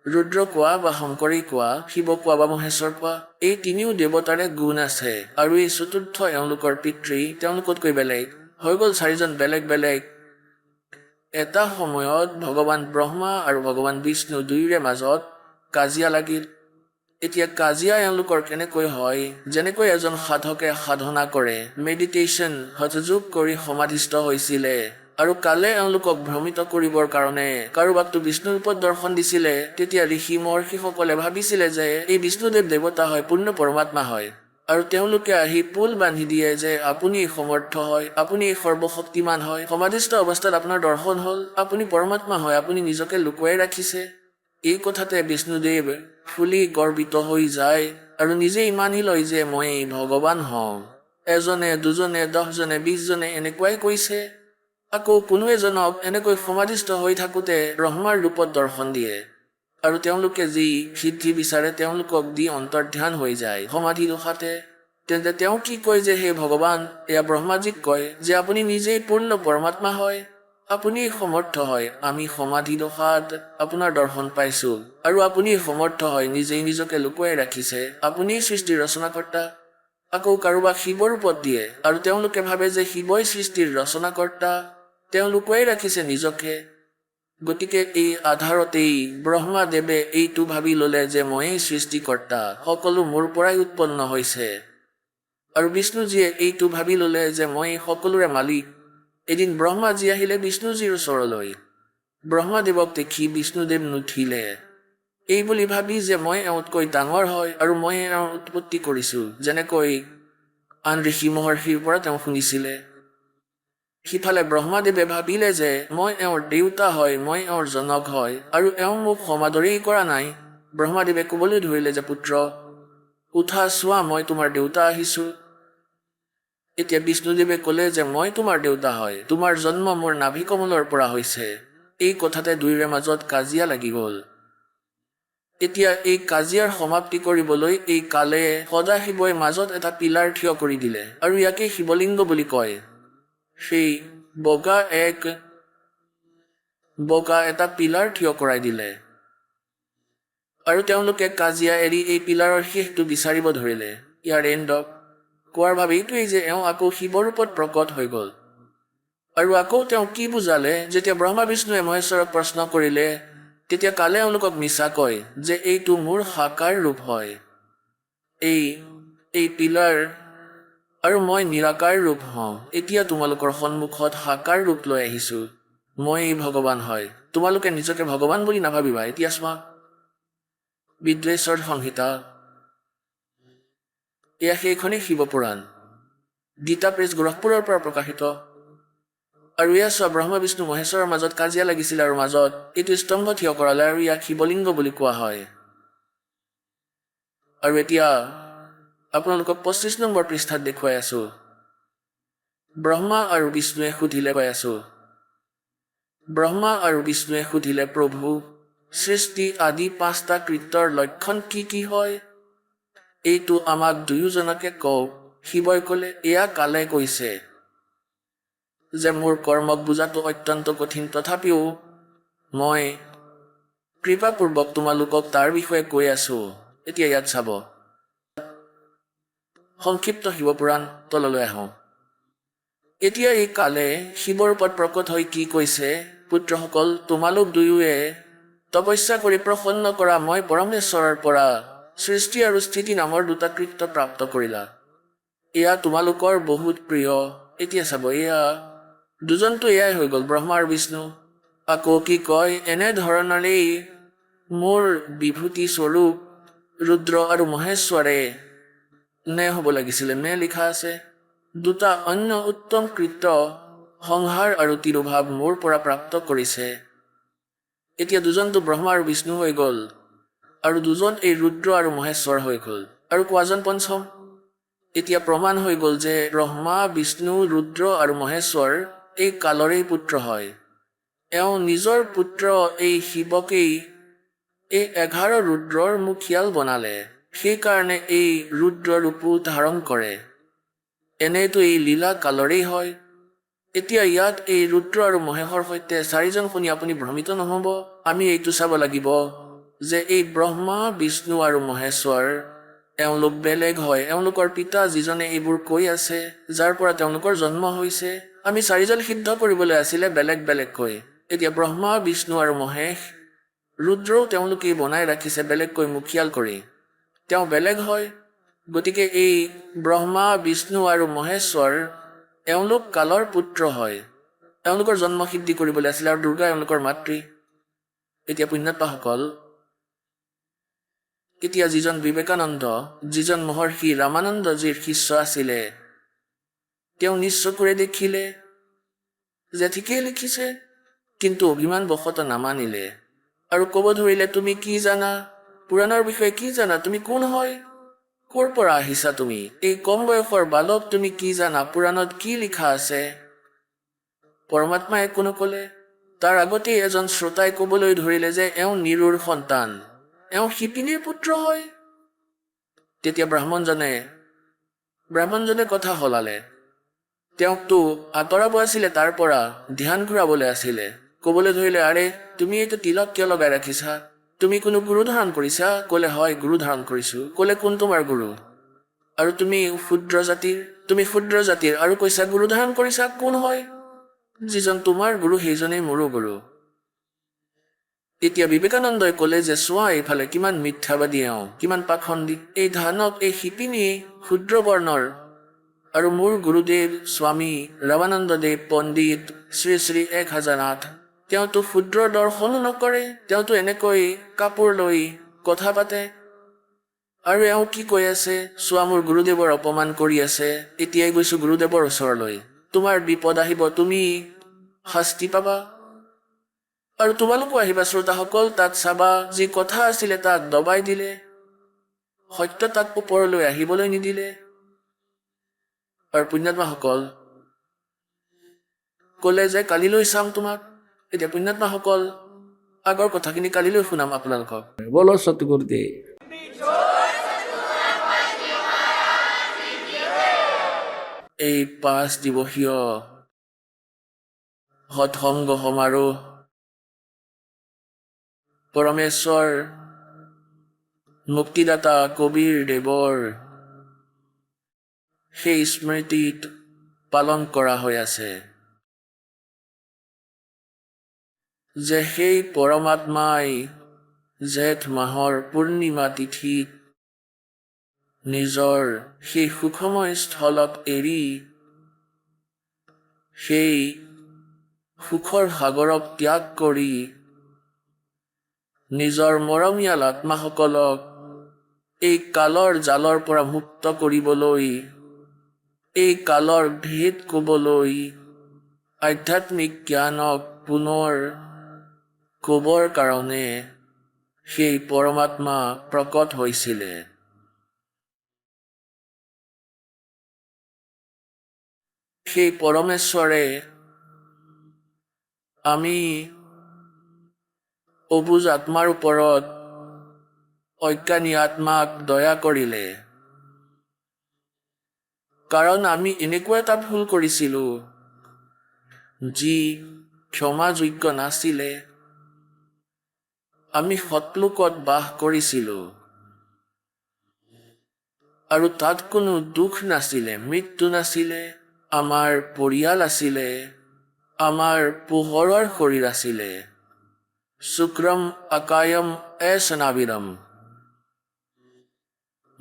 ৰুদ্ৰ কোৱা বা শংকৰী কোৱা, শিৱ কোৱা বা মহেশ্বৰ কোৱা, এই তিনিও দেৱতাৰে গুণ আছে আৰু এই চতুৰ্থ এওঁলোকৰ পিতৃ তেওঁলোকতকৈ বেলেগ। হৈ গ'ল চাৰিজন বেলেগ বেলেগ। এটা সময়ত ভগৱান ব্ৰহ্মা আৰু ভগৱান বিষ্ণু দুয়োৰে মাজত কাজিয়া লাগিল। এতিয়া কাজিয়া এওঁলোকৰ কেনেকৈ হয়, যেনেকৈ এজন সাধকে সাধনা কৰে, মেডিটেশ্যন হঠযোগ কৰি সমাধিস্থ হৈছিলে আৰু কালে এওঁলোকক ভ্ৰমিত কৰিবৰ কাৰণে কাৰোবাকতো বিষ্ণু ৰূপত দৰ্শন দিছিলে। তেতিয়া ঋষি মহৰ্ষিসকলে ভাবিছিলে যে এই বিষ্ণুদেৱ দেৱতা হয়, পূৰ্ণ পৰমাত্মা হয়, আৰু তেওঁলোকে আহি পুল বান্ধি দিয়ে যে আপুনি সমৰ্থ হয়, আপুনি সৰ্বশক্তিমান হয়, সমাধিস্থ অৱস্থাত আপোনাৰ দৰ্শন হ'ল, আপুনি পৰমাত্মা হয়, আপুনি নিজকে লুকুৱাই ৰাখিছে। এই কথাতে বিষ্ণুদেৱ ফুলি গৰ্বিত হৈ যায় আৰু নিজেই মানি লয় যে মই ভগৱান হওঁ। এজনে দুজনে 10জনে 20জনে এনেকুৱাই কৈছে। আকৌ কোনো এজনক এনেকৈ সমাধিস্থ হৈ থাকোঁতে ব্ৰহ্মাৰ ৰূপত দৰ্শন দিয়ে আৰু তেওঁলোকে যি সিদ্ধি বিচাৰে তেওঁলোকক দি অন্তৰ্ধান হৈ যায় সমাধি দশাতে। তেন্তে তেওঁ কি কয় যে হে ভগৱান, এয়া ব্ৰহ্মাজীক কয় যে আপুনি নিজেই পূৰ্ণ পৰমাত্মা হয়, আপুনি সমৰ্থ হয়, আমি সমাধি দশাত আপোনাৰ দৰ্শন পাইছোঁ আৰু আপুনি সমৰ্থ হয়, নিজেই নিজকে লুকুৱাই ৰাখিছে, আপুনি সৃষ্টিৰ ৰচনাকৰ্তা। আকৌ কাৰোবাক শিৱৰ ৰূপত দিয়ে আৰু তেওঁলোকে ভাবে যে শিৱই সৃষ্টিৰ ৰচনাকৰ্তা, তেওঁ লুকুৱাই ৰাখিছে নিজকে। গতিকে এই আধাৰতেই ব্ৰহ্মাদেৱে এইটো ভাবি ল'লে যে ময়েই সৃষ্টিকৰ্তা, সকলো মোৰ পৰাই উৎপন্ন হৈছে। আৰু বিষ্ণুজীয়ে এইটো ভাবি ল'লে যে মই সকলোৰে মালিক। এদিন ব্ৰহ্মাজী আহিলে বিষ্ণুজীৰ ওচৰলৈ। ব্ৰহ্মাদেৱক দেখি বিষ্ণুদেৱ নুঠিলে, এই বুলি ভাবি যে মই এওঁতকৈ ডাঙৰ হয় আৰু মই এওঁৰ উৎপত্তি কৰিছোঁ, যেনেকৈ আন ঋষি মহৰ্ষিৰ পৰা তেওঁ শুনিছিলে। সিফালে ব্ৰহ্মাদেৱে ভাবিলে যে মই এওঁৰ দেউতা হয়, মই এওঁৰ জনক হয় আৰু এওঁ মোক সমাদৰেই কৰা নাই। ব্ৰহ্মাদেৱে ক'বলৈ ধৰিলে যে পুত্ৰ, উঠা চোৱা, মই তোমাৰ দেউতা আহিছোঁ। এতিয়া বিষ্ণুদেৱে ক'লে যে মই তোমাৰ দেউতা হয়, তোমাৰ জন্ম মোৰ নাভি কমলৰ পৰা হৈছে। এই কথাতে দুয়োৰে মাজত কাজিয়া লাগি গ'ল। এতিয়া এই কাজিয়াৰ সমাপ্তি কৰিবলৈ এই কালে সদাশিৱই মাজত এটা পিলাৰ থিয় কৰি দিলে আৰু ইয়াকে শিৱলিংগ বুলি কয়। সেই বগা এটা পিলাৰ থিয় কৰাই দিলে আৰু তেওঁলোকে কাজিয়া এৰি এই পিলাৰৰ শেষটো বিচাৰিব ধৰিলে। ইয়াৰ এণ্ড কোৱাৰ ভাৱে এইটোৱেই যে এওঁ আকৌ শিৱ ৰূপত প্ৰকট হৈ গ'ল। আৰু আকৌ তেওঁ কি বুজালে, যেতিয়া ব্ৰহ্মা বিষ্ণুৱে মহেশ্বৰক প্ৰশ্ন কৰিলে, তেতিয়া কালে এওঁলোকক মিছা কয় যে এইটো মোৰ সাকাৰ ৰূপ হয়, এই পিলাৰ, আৰু মই নিৰাকাৰ ৰূপ হওঁ। এতিয়া তোমালোকৰ সন্মুখত সাকাৰ ৰূপ লৈ আহিছোঁ, মই এই ভগৱান হয়, তোমালোকে নিজকে ভগৱান বুলি নাভাবিবা। এতিয়া চোৱা, বিদ্বেশ্বৰ সংহিতা, এয়া সেইখনেই শিৱপুৰাণ, গীতা প্ৰেছ গোৰখপুৰৰ পৰা প্ৰকাশিত। আৰু এয়া চোৱা, ব্ৰহ্মা বিষ্ণু মহেশ্বৰৰ মাজত কাজিয়া লাগিছিল আৰু মাজত এইটো স্তম্ভ থিয় কৰালে আৰু ইয়াক শিৱলিংগ বুলি কোৱা হয়। আৰু এতিয়া আপোনালোকক 25 নম্বৰ পৃষ্ঠাত দেখুৱাই আছোঁ। ব্ৰহ্মা আৰু বিষ্ণুৱে সুধিলে, প্ৰভু, সৃষ্টি আদি 5টা কৃত্যৰ লক্ষণ কি কি হয়? এইটো আমাক দুয়োজনকে কওক। শিৱই ক'লে, এয়া কালে কৈছে যে মোৰ কৰ্মক বুজাটো অত্যন্ত কঠিন, তথাপিও মই কৃপাপূৰ্বক তোমালোকক তাৰ বিষয়ে কৈ আছোঁ। এতিয়া ইয়াত চাব, সংক্ষিপ্ত শিৱপুৰাণ তললৈ আহোঁ। এতিয়া এই কালে শিৱৰ ওপৰত প্ৰকট হৈ কি কৈছে, পুত্ৰসকল, তোমালোক দুয়োৱে তপস্যা কৰি প্ৰসন্ন কৰা মই পৰমেশ্বৰৰ পৰা সৃষ্টি আৰু স্থিতি নামৰ 2টা কৃত্য প্ৰাপ্ত কৰিলা। এয়া তোমালোকৰ বহুত প্ৰিয়। এতিয়া চাব, এয়া দুজনটো এয়াই হৈ গ'ল, ব্ৰহ্মা আৰু বিষ্ণু। আকৌ কি কয়, এনেধৰণৰেই মোৰ বিভূতি স্বৰূপ ৰুদ্ৰ আৰু মহেশ্বৰে হ'ব লাগিছিলে, লিখা আছে। 2টা অন্য উত্তম কৃত্য সংহাৰ আৰু তিৰোভাৱ মোৰ পৰা প্ৰাপ্ত কৰিছে। এতিয়া দুজনটো ব্ৰহ্মা আৰু বিষ্ণু হৈ গ'ল আৰু দুজন এই ৰুদ্ৰ আৰু মহেশ্বৰ হৈ গ'ল, আৰু কোৱাজন পঞ্চম। এতিয়া প্ৰমাণ হৈ গ'ল যে ব্ৰহ্মা, বিষ্ণু, ৰুদ্ৰ আৰু মহেশ্বৰ এই কালৰেই পুত্ৰ হয়। এওঁ নিজৰ পুত্ৰ এই শিৱকেই এই 11 ৰুদ্ৰৰ মুখিয়াল বনালে, সেইকাৰণে এই ৰুদ্ৰ ৰূপো ধাৰণ কৰে। এনেইতো এই লীলা কালৰেই হয়। এতিয়া ইয়াত এই ৰুদ্ৰ আৰু মহেশৰ সৈতে 4জন শুনি আপুনি ভ্ৰমিত নহ'ব। আমি এইটো চাব লাগিব যে এই ব্ৰহ্মা বিষ্ণু আৰু মহেশ্বৰ এওঁলোক বেলেগ হয়। এওঁলোকৰ পিতা যিজনে এইবোৰ কৈ আছে, যাৰ পৰা তেওঁলোকৰ জন্ম হৈছে, আমি চাৰিজন সিদ্ধ কৰিবলৈ আছিলে বেলেগ বেলেগকৈ। এতিয়া ব্ৰহ্মা বিষ্ণু আৰু মহেশ, ৰুদ্ৰও তেওঁলোকেই বনাই ৰাখিছে বেলেগকৈ মুখিয়াল কৰি। তেওঁ বেলেগ হয়। গতিকে এই ব্ৰহ্মা বিষ্ণু আৰু মহেশ্বৰ এওঁলোক কালৰ পুত্ৰ হয়। এওঁলোকৰ জন্ম সিদ্ধি কৰিবলৈ আছিলে আৰু দুৰ্গা এওঁলোকৰ মাতৃ। এতিয়া পুণ্যাত্মাসকল, এতিয়া যিজন বিবেকানন্দ, যিজন মহৰ্ষি ৰামানন্দজীৰ শিষ্য আছিলে, তেওঁ নিজ চকুৰে দেখিলে যে ঠিকেই লিখিছে, কিন্তু অভিমানবশতঃ নামানিলে আৰু ক'ব ধৰিলে, তুমি কি জানা, পুৰাণৰ বিষয়ে কি জানা, তুমি কোন হয়, ক'ৰ পৰা আহিছা তুমি, এই কম বয়সৰ বালক, তুমি কি জানা, পুৰাণত কি লিখা আছে? পৰমাত্মাই একো নকলে। তাৰ আগতেই এজন শ্ৰোতাই ক'বলৈ ধৰিলে যে এওঁ নিৰুৰ সন্তান, এওঁ শিপিনীৰ পুত্ৰ হয়। তেতিয়া ব্ৰাহ্মণজনে কথা সলালে। তেওঁকতো আঁতৰাব আছিলে, তাৰ পৰা ধ্যান ঘূৰাবলৈ আছিলে। ক'বলৈ ধৰিলে, আৰে তুমি এইটো তিলক কিয় লগাই ৰাখিছা, তুমি কোনো গুৰু ধাৰণ কৰিছা? ক'লে, হয় গুৰু ধাৰণ কৰিছো। ক'লে, কোন তোমাৰ গুৰু? আৰু তুমি ক্ষুদ্ৰ জাতিৰ আৰু কৈছা গুৰু ধাৰণ কৰিছা, কোন হয়? যিজন তোমাৰ গুৰু সেইজনেই মোৰো গুৰু। তেতিয়া বিবেকানন্দই ক'লে যে চোৱা এইফালে কিমান মিথ্যাবাদী এওঁ, কিমান পাখণ্ডী। এই ধানক, এই শিপিনী ক্ষুদ্ৰ বৰ্ণৰ, আৰু মোৰ গুৰুদেৱ স্বামী ৰামানন্দদেৱ পণ্ডিত শ্ৰী শ্ৰী 1008, তেওঁতো ক্ষুদ্ৰৰ দৰ্শনো নকৰে, তেওঁতো এনেকৈ কাপোৰ লৈ কথা পাতে। আৰু এওঁ কি কৈ আছে, চোৱা মোৰ গুৰুদেৱৰ অপমান কৰি আছে। এতিয়াই গৈছো গুৰুদেৱৰ ওচৰলৈ, তোমাৰ বিপদ আহিব, তুমি শাস্তি পাবা। আৰু তোমালোকো আহিবা শ্ৰোতাসকল, তাত চাবা যি কথা আছিলে তাক দবাই দিলে, সত্য তাক ওপৰলৈ আহিবলৈ নিদিলে। আৰু পুণ্যাত্মাসকল ক'লে যে কালিলৈ চাম তোমাক। এতিয়া পুণ্যাত্মাসকল, আগৰ কথাখিনি কালিলৈ শুনাম আপোনালোকক। बोलो सतगुरुदेव। এই 5 দিৱসীয় সৎসংগ সমাৰোহ পৰমেশ্বৰ মুক্তিদাতা কবিৰ দেৱৰ সেই স্মৃতিত পালন কৰা হৈ আছে, যে সেই পৰমাত্মাই জেঠ মাহৰ পূৰ্ণিমা তিথিত নিজৰ সেই সুখময় স্থলক এৰি সেই সুখৰ সাগৰক ত্যাগ কৰি নিজৰ মৰমীয়াল আত্মাসকলক এই কালৰ জালৰ পৰা মুক্ত কৰিবলৈ, এই কালৰ ভেদ ক'বলৈ, আধ্যাত্মিক জ্ঞানক পুনৰ ক'বৰ কাৰণে সেই পৰমাত্মা প্ৰকট হৈছিলে। সেই পৰমেশ্বৰে আমি অবুজ আত্মাৰ ওপৰত অজ্ঞানী আত্মাক দয়া কৰিলে, কাৰণ আমি এনেকুৱা এটা ভুল কৰিছিলো যি ক্ষমাযোগ্য নাছিলে। আমি সৎলোকত বাস কৰিছিলো আৰু তাত কোনো দুখ নাছিলে, মৃত্যু নাছিলে। আমাৰ পৰিয়াল আছিলে, আমাৰ পোহৰৰ শৰীৰ আছিলে। শুক্ৰম আকায়ম এসনাবিৰম,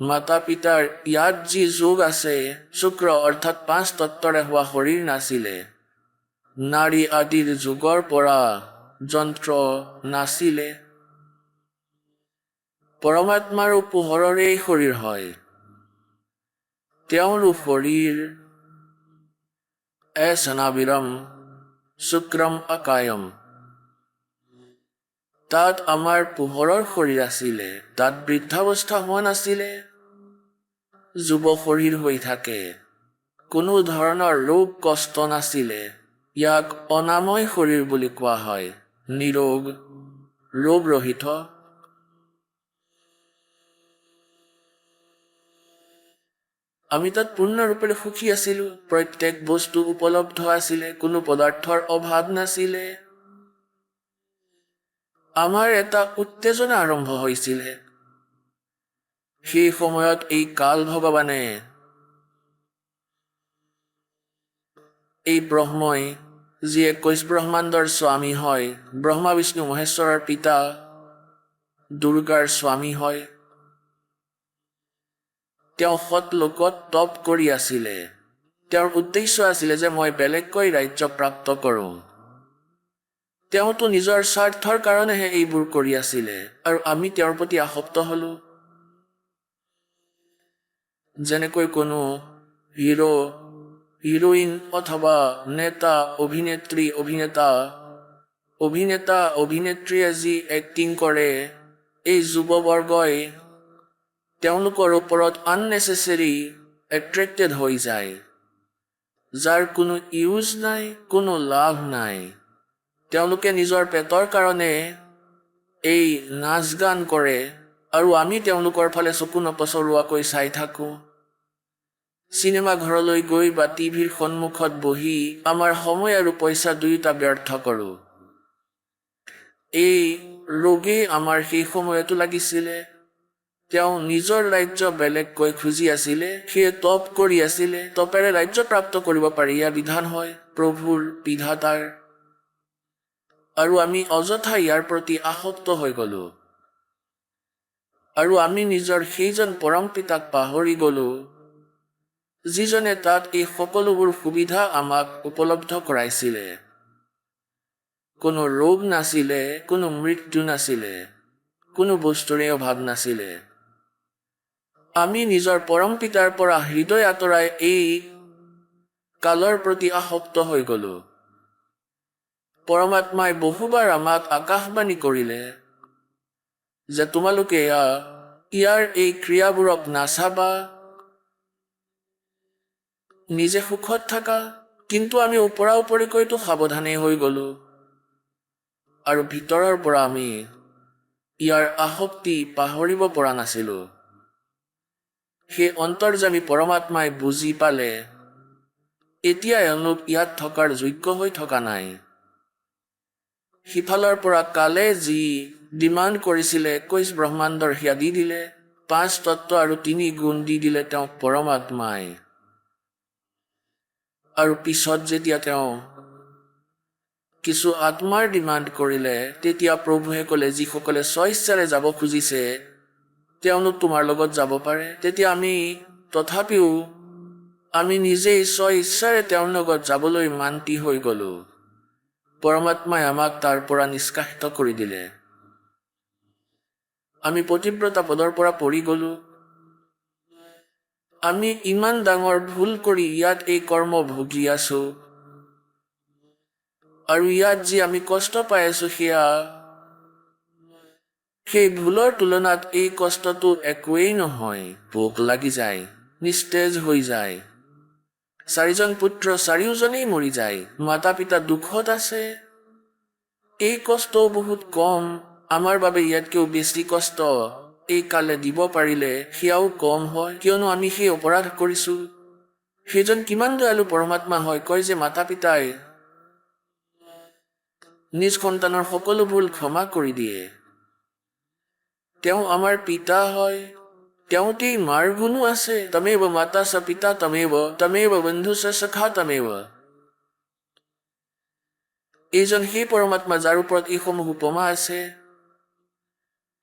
মাতা পিতাৰ ইয়াত যি যোগ আছে, শুক্ৰ অৰ্থাৎ 5 তত্বৰে হোৱা শৰীৰ নাছিলে। নাৰী আদিৰ যুগৰ পৰা যন্ত্ৰ নাছিলে। পৰমাত্মাৰো পোহৰৰেই শৰীৰ হয়, তেওঁৰো শৰীৰ এসনাবিৰম শুক্ৰম আকায়ম। তাত আমাৰ পোহৰৰ শৰীৰ আছিলে, তাত বৃদ্ধাৱস্থা হোৱা নাছিলে, যুৱ শৰীৰ হৈ থাকে, কোনো ধৰণৰ ৰোগ কষ্ট নাছিলে। ইয়াক অনাময় শৰীৰ বুলি কোৱা হয়, নিৰোগ, ৰোগৰহিত। আমি তাত পূৰ্ণৰূপে সুখী আছিলো, প্ৰত্যেক বস্তু উপলব্ধ আছিলে, কোনো পদাৰ্থৰ অভাৱ নাছিলে। আমাৰ এটা উত্তেজনা আৰম্ভ হৈছিলে। সেই সময়ত এই কাল ভগৱানে, এই ব্ৰহ্মই, যি 21 ব্ৰহ্মাণ্ডৰ স্বামী হয়, ব্ৰহ্মা বিষ্ণু মহেশ্বৰৰ পিতা, দুৰ্গাৰ স্বামী হয়, তেওঁ সৎলোকত তপ কৰি আছিলে। তেওঁৰ উদ্দেশ্য আছিলে যে মই বেলেগকৈ ৰাজ্য প্ৰাপ্ত কৰোঁ। তেওঁতো নিজৰ স্বাৰ্থৰ কাৰণেহে এইবোৰ কৰি আছিলে, আৰু আমি তেওঁৰ প্ৰতি আসক্ত হলোঁ। যেনেকৈ কোনো হিৰোইন অথবা নেতা, অভিনেত্ৰীয়ে যি এক্টিং কৰে, এই যুৱবৰ্গই তেওঁলোকৰ ওপৰত আননেচেচেৰী এট্ৰেক্টেড হৈ যায়, যাৰ কোনো ইউজ নাই, কোনো লাভ নাই। তেওঁলোকে নিজৰ পেটৰ কাৰণে এই নাচ গান কৰে, আৰু আমি তেওঁলোকৰ ফালে চকু নপচৰোৱাকৈ চাই থাকোঁ। চিনেমা ঘৰলৈ গৈ বা টিভিৰ সন্মুখত বহি আমাৰ সময় আৰু পইচা দুয়োটা ব্যৰ্থ কৰোঁ। এই ৰোগেই আমাৰ সেই সময়তো লাগিছিলে। তেওঁ নিজৰ ৰাজ্য বেলেগকৈ খুজি আছিলে, সেয়ে তপ কৰি আছিলে। তপেৰে ৰাজ্য প্ৰাপ্ত কৰিব পাৰি, ইয়াৰ বিধান হয় প্ৰভুৰ, বিধাতাৰ। আৰু আমি অযথা ইয়াৰ প্ৰতি আসক্ত হৈ গলোঁ, আৰু আমি নিজৰ সেইজন পৰম পিতাক পাহৰি গলোঁ, যিজনে তাত এই সকলোবোৰ সুবিধা আমাক উপলব্ধ কৰাইছিলে। কোনো ৰোগ নাছিলে, কোনো মৃত্যু নাছিলে, কোনো বস্তুৰে অভাৱ নাছিলে। আমি নিজৰ পৰম পিতাৰ পৰা হৃদয় আঁতৰাই এই কালৰ প্ৰতি আসক্ত হৈ গলোঁ। পৰমাত্মাই বহুবাৰ আমাক আকাশবাণী কৰিলে যে তোমালোকে ইয়াৰ এই ক্ৰিয়াবোৰক নাচাবা, নিজে সুখত থাকা। কিন্তু আমি ওপৰাওপৰিকৈতো সাৱধানেই হৈ গলোঁ, আৰু ভিতৰৰ পৰা আমি ইয়াৰ আসক্তি পাহৰিব পৰা নাছিলোঁ। সেই অন্তৰ্যামী পৰমাত্মাই বুজি পালে এতিয়া এওঁলোক ইয়াত থকাৰ যোগ্য হৈ থকা নাই। সিফালৰ পৰা কালে যি ডিমাণ্ড কৰিছিলে 21 ব্ৰহ্মাণ্ডৰ সেয়া দি দিলে, 5 তত্ত্ব আৰু 3 গুণ দি দিলে তেওঁক পৰমাত্মাই। আৰু পিছত যেতিয়া তেওঁ কিছু আত্মাৰ ডিমাণ্ড কৰিলে, তেতিয়া প্ৰভুৱে ক'লে যিসকলে স্বইচ্ছাৰে যাব খুজিছে তেওঁলোক তোমাৰ লগত যাব পাৰে। তেতিয়া তথাপিও আমি নিজেই স্বইচ্ছাৰে তেওঁৰ লগত যাবলৈ মান্তি হৈ গলোঁ। পৰমাত্মাই আমাক তাৰ পৰা নিষ্কাশিত কৰি দিলে। আমি পতিব্ৰতা পদৰ পৰা পৰি গলোঁ। আমি ইমান ডাঙৰ ভুল কৰি ইয়াত এই কৰ্ম ভুগি আছোঁ, আৰু ইয়াত যি আমি কষ্ট পাই আছোঁ সেই ভুলৰ তুলনাত এই কষ্টটো একোৱেই নহয়। ভোক লাগি যায়, নিস্তেজ হৈ যায়, 4জন পুত্ৰ 4জনেই মৰি যায়, মাতা পিতা দুখত আছে। এই কষ্টও বহুত কম। আমাৰ বাবে ইয়াতকেও বেছি কষ্ট এই কালে দিব পাৰিলে সেয়াও কম হয়, কিয়নো আমি সেই অপৰাধ কৰিছোঁ। সেইজন কিমান দয়ালু পৰমাত্মা হয়, কয় যে মাতা পিতাই নিজ সন্তানৰ সকলো ভুল ক্ষমা কৰি দিয়ে। তেওঁ আমাৰ পিতা হয়, তেওঁতেই মাৰ গুণো আছে। তমেৱ মাতা চ পিতা তমেৱ বন্ধু চ সখা তমেৱ। এইজন সেই পৰমাত্মা যাৰ ওপৰত এইসমূহ উপমা আছে।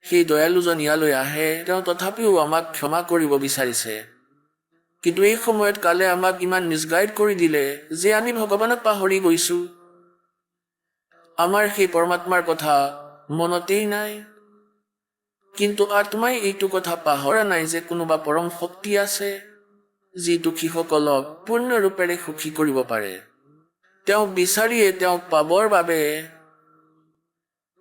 সেই দয়ালুজন ইয়ালৈ আহে, তেওঁ তথাপিও আমাক ক্ষমা কৰিব বিচাৰিছে। কিন্তু এই সময়ত কালে আমাক ইমান মিছগাইড কৰি দিলে যে আমি ভগৱানক পাহৰি গৈছোঁ। আমাৰ সেই পৰমাত্মাৰ কথা মনতেই নাই। কিন্তু আত্মাই এইটো কথা পাহৰা নাই যে কোনোবা পৰম শক্তি আছে, যি দুখীসকলক পূৰ্ণৰূপেৰে সুখী কৰিব পাৰে। তেওঁক বিচাৰিয়ে তেওঁক পাবৰ বাবে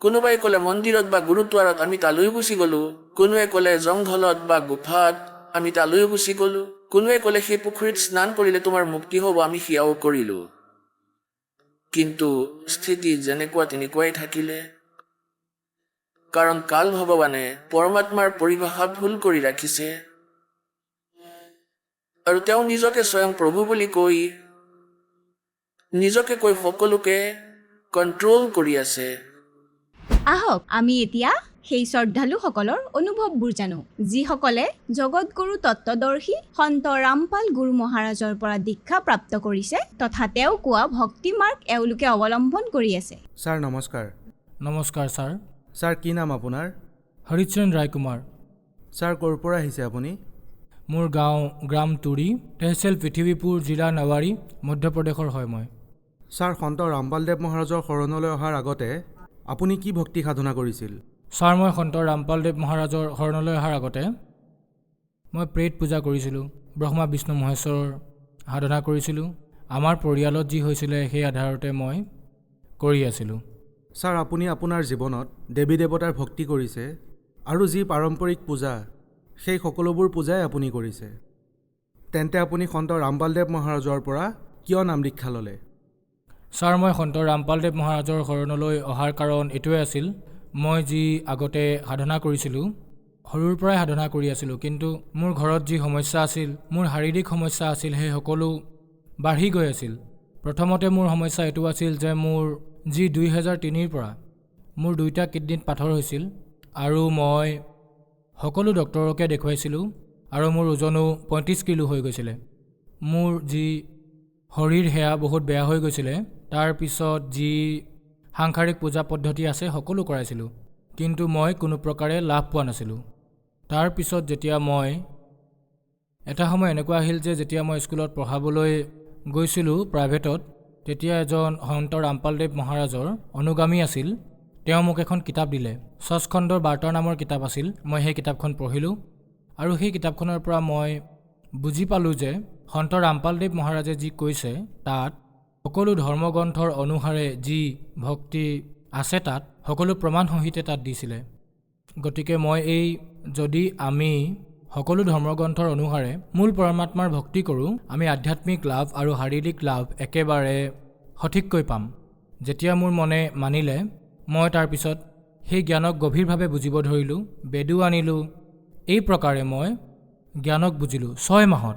কোনোবাই ক'লে মন্দিৰত বা গুৰুদ্বাৰত, আমি তালৈ গুচি গলোঁ। কোনোৱে ক'লে জংঘলত বা গুফাত, আমি তালৈ গুচি গলোঁ। কোনোৱে ক'লে সেই পুখুৰীত স্নান কৰিলে তোমাৰ মুক্তি হ'ব, আমি সেয়াও কৰিলোঁ। কিন্তু স্থিতি যেনেকুৱা তেনেকুৱাই থাকিলে, কাৰণ কাল ভগৱানে পৰমাত্মাৰ পৰিভাষা ভুল কৰি ৰাখিছে, আৰু তেওঁ নিজকে স্বয়ং প্ৰভু বুলি কৈ সকলোকে কণ্ট্ৰল কৰি আছে। আহক আমি এতিয়া সেই শ্ৰদ্ধালুসকলৰ অনুভৱবোৰ জানো, যিসকলে জগতগুৰু তত্ত্বদৰ্শী সন্ত ৰামপাল গুৰু মহাৰাজৰ পৰা দীক্ষা প্ৰাপ্ত কৰিছে তথা তেওঁ কোৱা ভক্তি মাৰ্গ এওঁলোকে অৱলম্বন কৰি আছে। ছাৰ নমস্কাৰ। নমস্কাৰ ছাৰ। ছাৰ কি নাম আপোনাৰ? হৰিচৰণ ৰায়কুমাৰ। ছাৰ ক'ৰ পৰা আহিছে আপুনি? মোৰ গাঁও গ্ৰাম তুৰি, তেহচিল পৃথিৱীপুৰ, জিলা নৱাৰী, মধ্যপ্ৰদেশৰ হয় মই। ছাৰ সন্ত ৰামপালদেৱ মহাৰাজৰ শৰণলৈ অহাৰ আগতে আপুনি কি ভক্তি সাধনা কৰিছিল? ছাৰ মই সন্ত ৰামপালদেৱ মহাৰাজৰ শৰণলৈ অহাৰ আগতে মই প্ৰেত পূজা কৰিছিলোঁ, ব্ৰহ্মা বিষ্ণু মহেশ্বৰৰ সাধনা কৰিছিলোঁ। আমাৰ পৰিয়ালত যি হৈছিলে সেই আধাৰতে মই কৰি আছিলোঁ। ছাৰ আপুনি আপোনাৰ জীৱনত দেৱী দেৱতাৰ ভক্তি কৰিছে আৰু যি পাৰম্পৰিক পূজা সেই সকলোবোৰ পূজাই আপুনি কৰিছে, তেন্তে আপুনি সন্ত ৰামপালদেৱ মহাৰাজৰ পৰা কিয় নাম দীক্ষা ল'লে? ছাৰ মই সন্ত ৰামপালদেৱ মহাৰাজৰ শৰণলৈ অহাৰ কাৰণ এইটোৱে আছিল, মই যি আগতে সাধনা কৰিছিলোঁ সৰুৰ পৰাই সাধনা কৰি আছিলোঁ, কিন্তু মোৰ ঘৰত যি সমস্যা আছিল, মোৰ শাৰীৰিক সমস্যা আছিল, সেই সকলো বাঢ়ি গৈ আছিল। প্ৰথমতে মোৰ সমস্যা এইটো আছিল যে মোৰ যি 2003ৰ পৰা মোৰ 2টা কিডনীত পাথৰ হৈছিল আৰু মই সকলো ডক্তৰকে দেখুৱাইছিলোঁ আৰু মোৰ ওজনো 35 কিলো হৈ গৈছিলে। মোৰ যি শৰীৰ সেয়া বহুত বেয়া হৈ গৈছিলে। তাৰপিছত যি সাংসাৰিক পূজা পদ্ধতি আছে সকলো কৰাইছিলোঁ, কিন্তু মই কোনো প্ৰকাৰে লাভ পোৱা নাছিলোঁ। তাৰপিছত যেতিয়া মই এটা সময় এনেকুৱা আহিল যে যেতিয়া মই স্কুলত পঢ়াবলৈ গৈছিলোঁ প্ৰাইভেটত, তেতিয়া এজন সন্ত ৰামপালদেৱ মহাৰাজৰ অনুগামী আছিল, তেওঁ মোক এখন কিতাপ দিলে, 6 খণ্ডৰ বাৰ্তা নামৰ কিতাপ আছিল। মই সেই কিতাপখন পঢ়িলোঁ আৰু সেই কিতাপখনৰ পৰা মই বুজি পালোঁ যে সন্ত ৰামপালদেৱ মহাৰাজে যি কৈছে তাত সকলো ধৰ্মগ্ৰন্থৰ অনুসাৰে যি ভক্তি আছে তাত সকলো প্ৰমাণ সহিতে তাত দিছিলে। গতিকে মই যদি আমি সকলো ধৰ্মগ্ৰন্থৰ অনুসাৰে মূল পৰমাত্মাৰ ভক্তি কৰোঁ, আমি আধ্যাত্মিক লাভ আৰু শাৰীৰিক লাভ একেবাৰে সঠিককৈ পাম। যেতিয়া মোৰ মনে মানিলে, মই তাৰপিছত সেই জ্ঞানক গভীৰভাৱে বুজিব ধৰিলোঁ, বেদো আনিলোঁ। এই প্ৰকাৰে মই জ্ঞানক বুজিলোঁ 6 মাহত।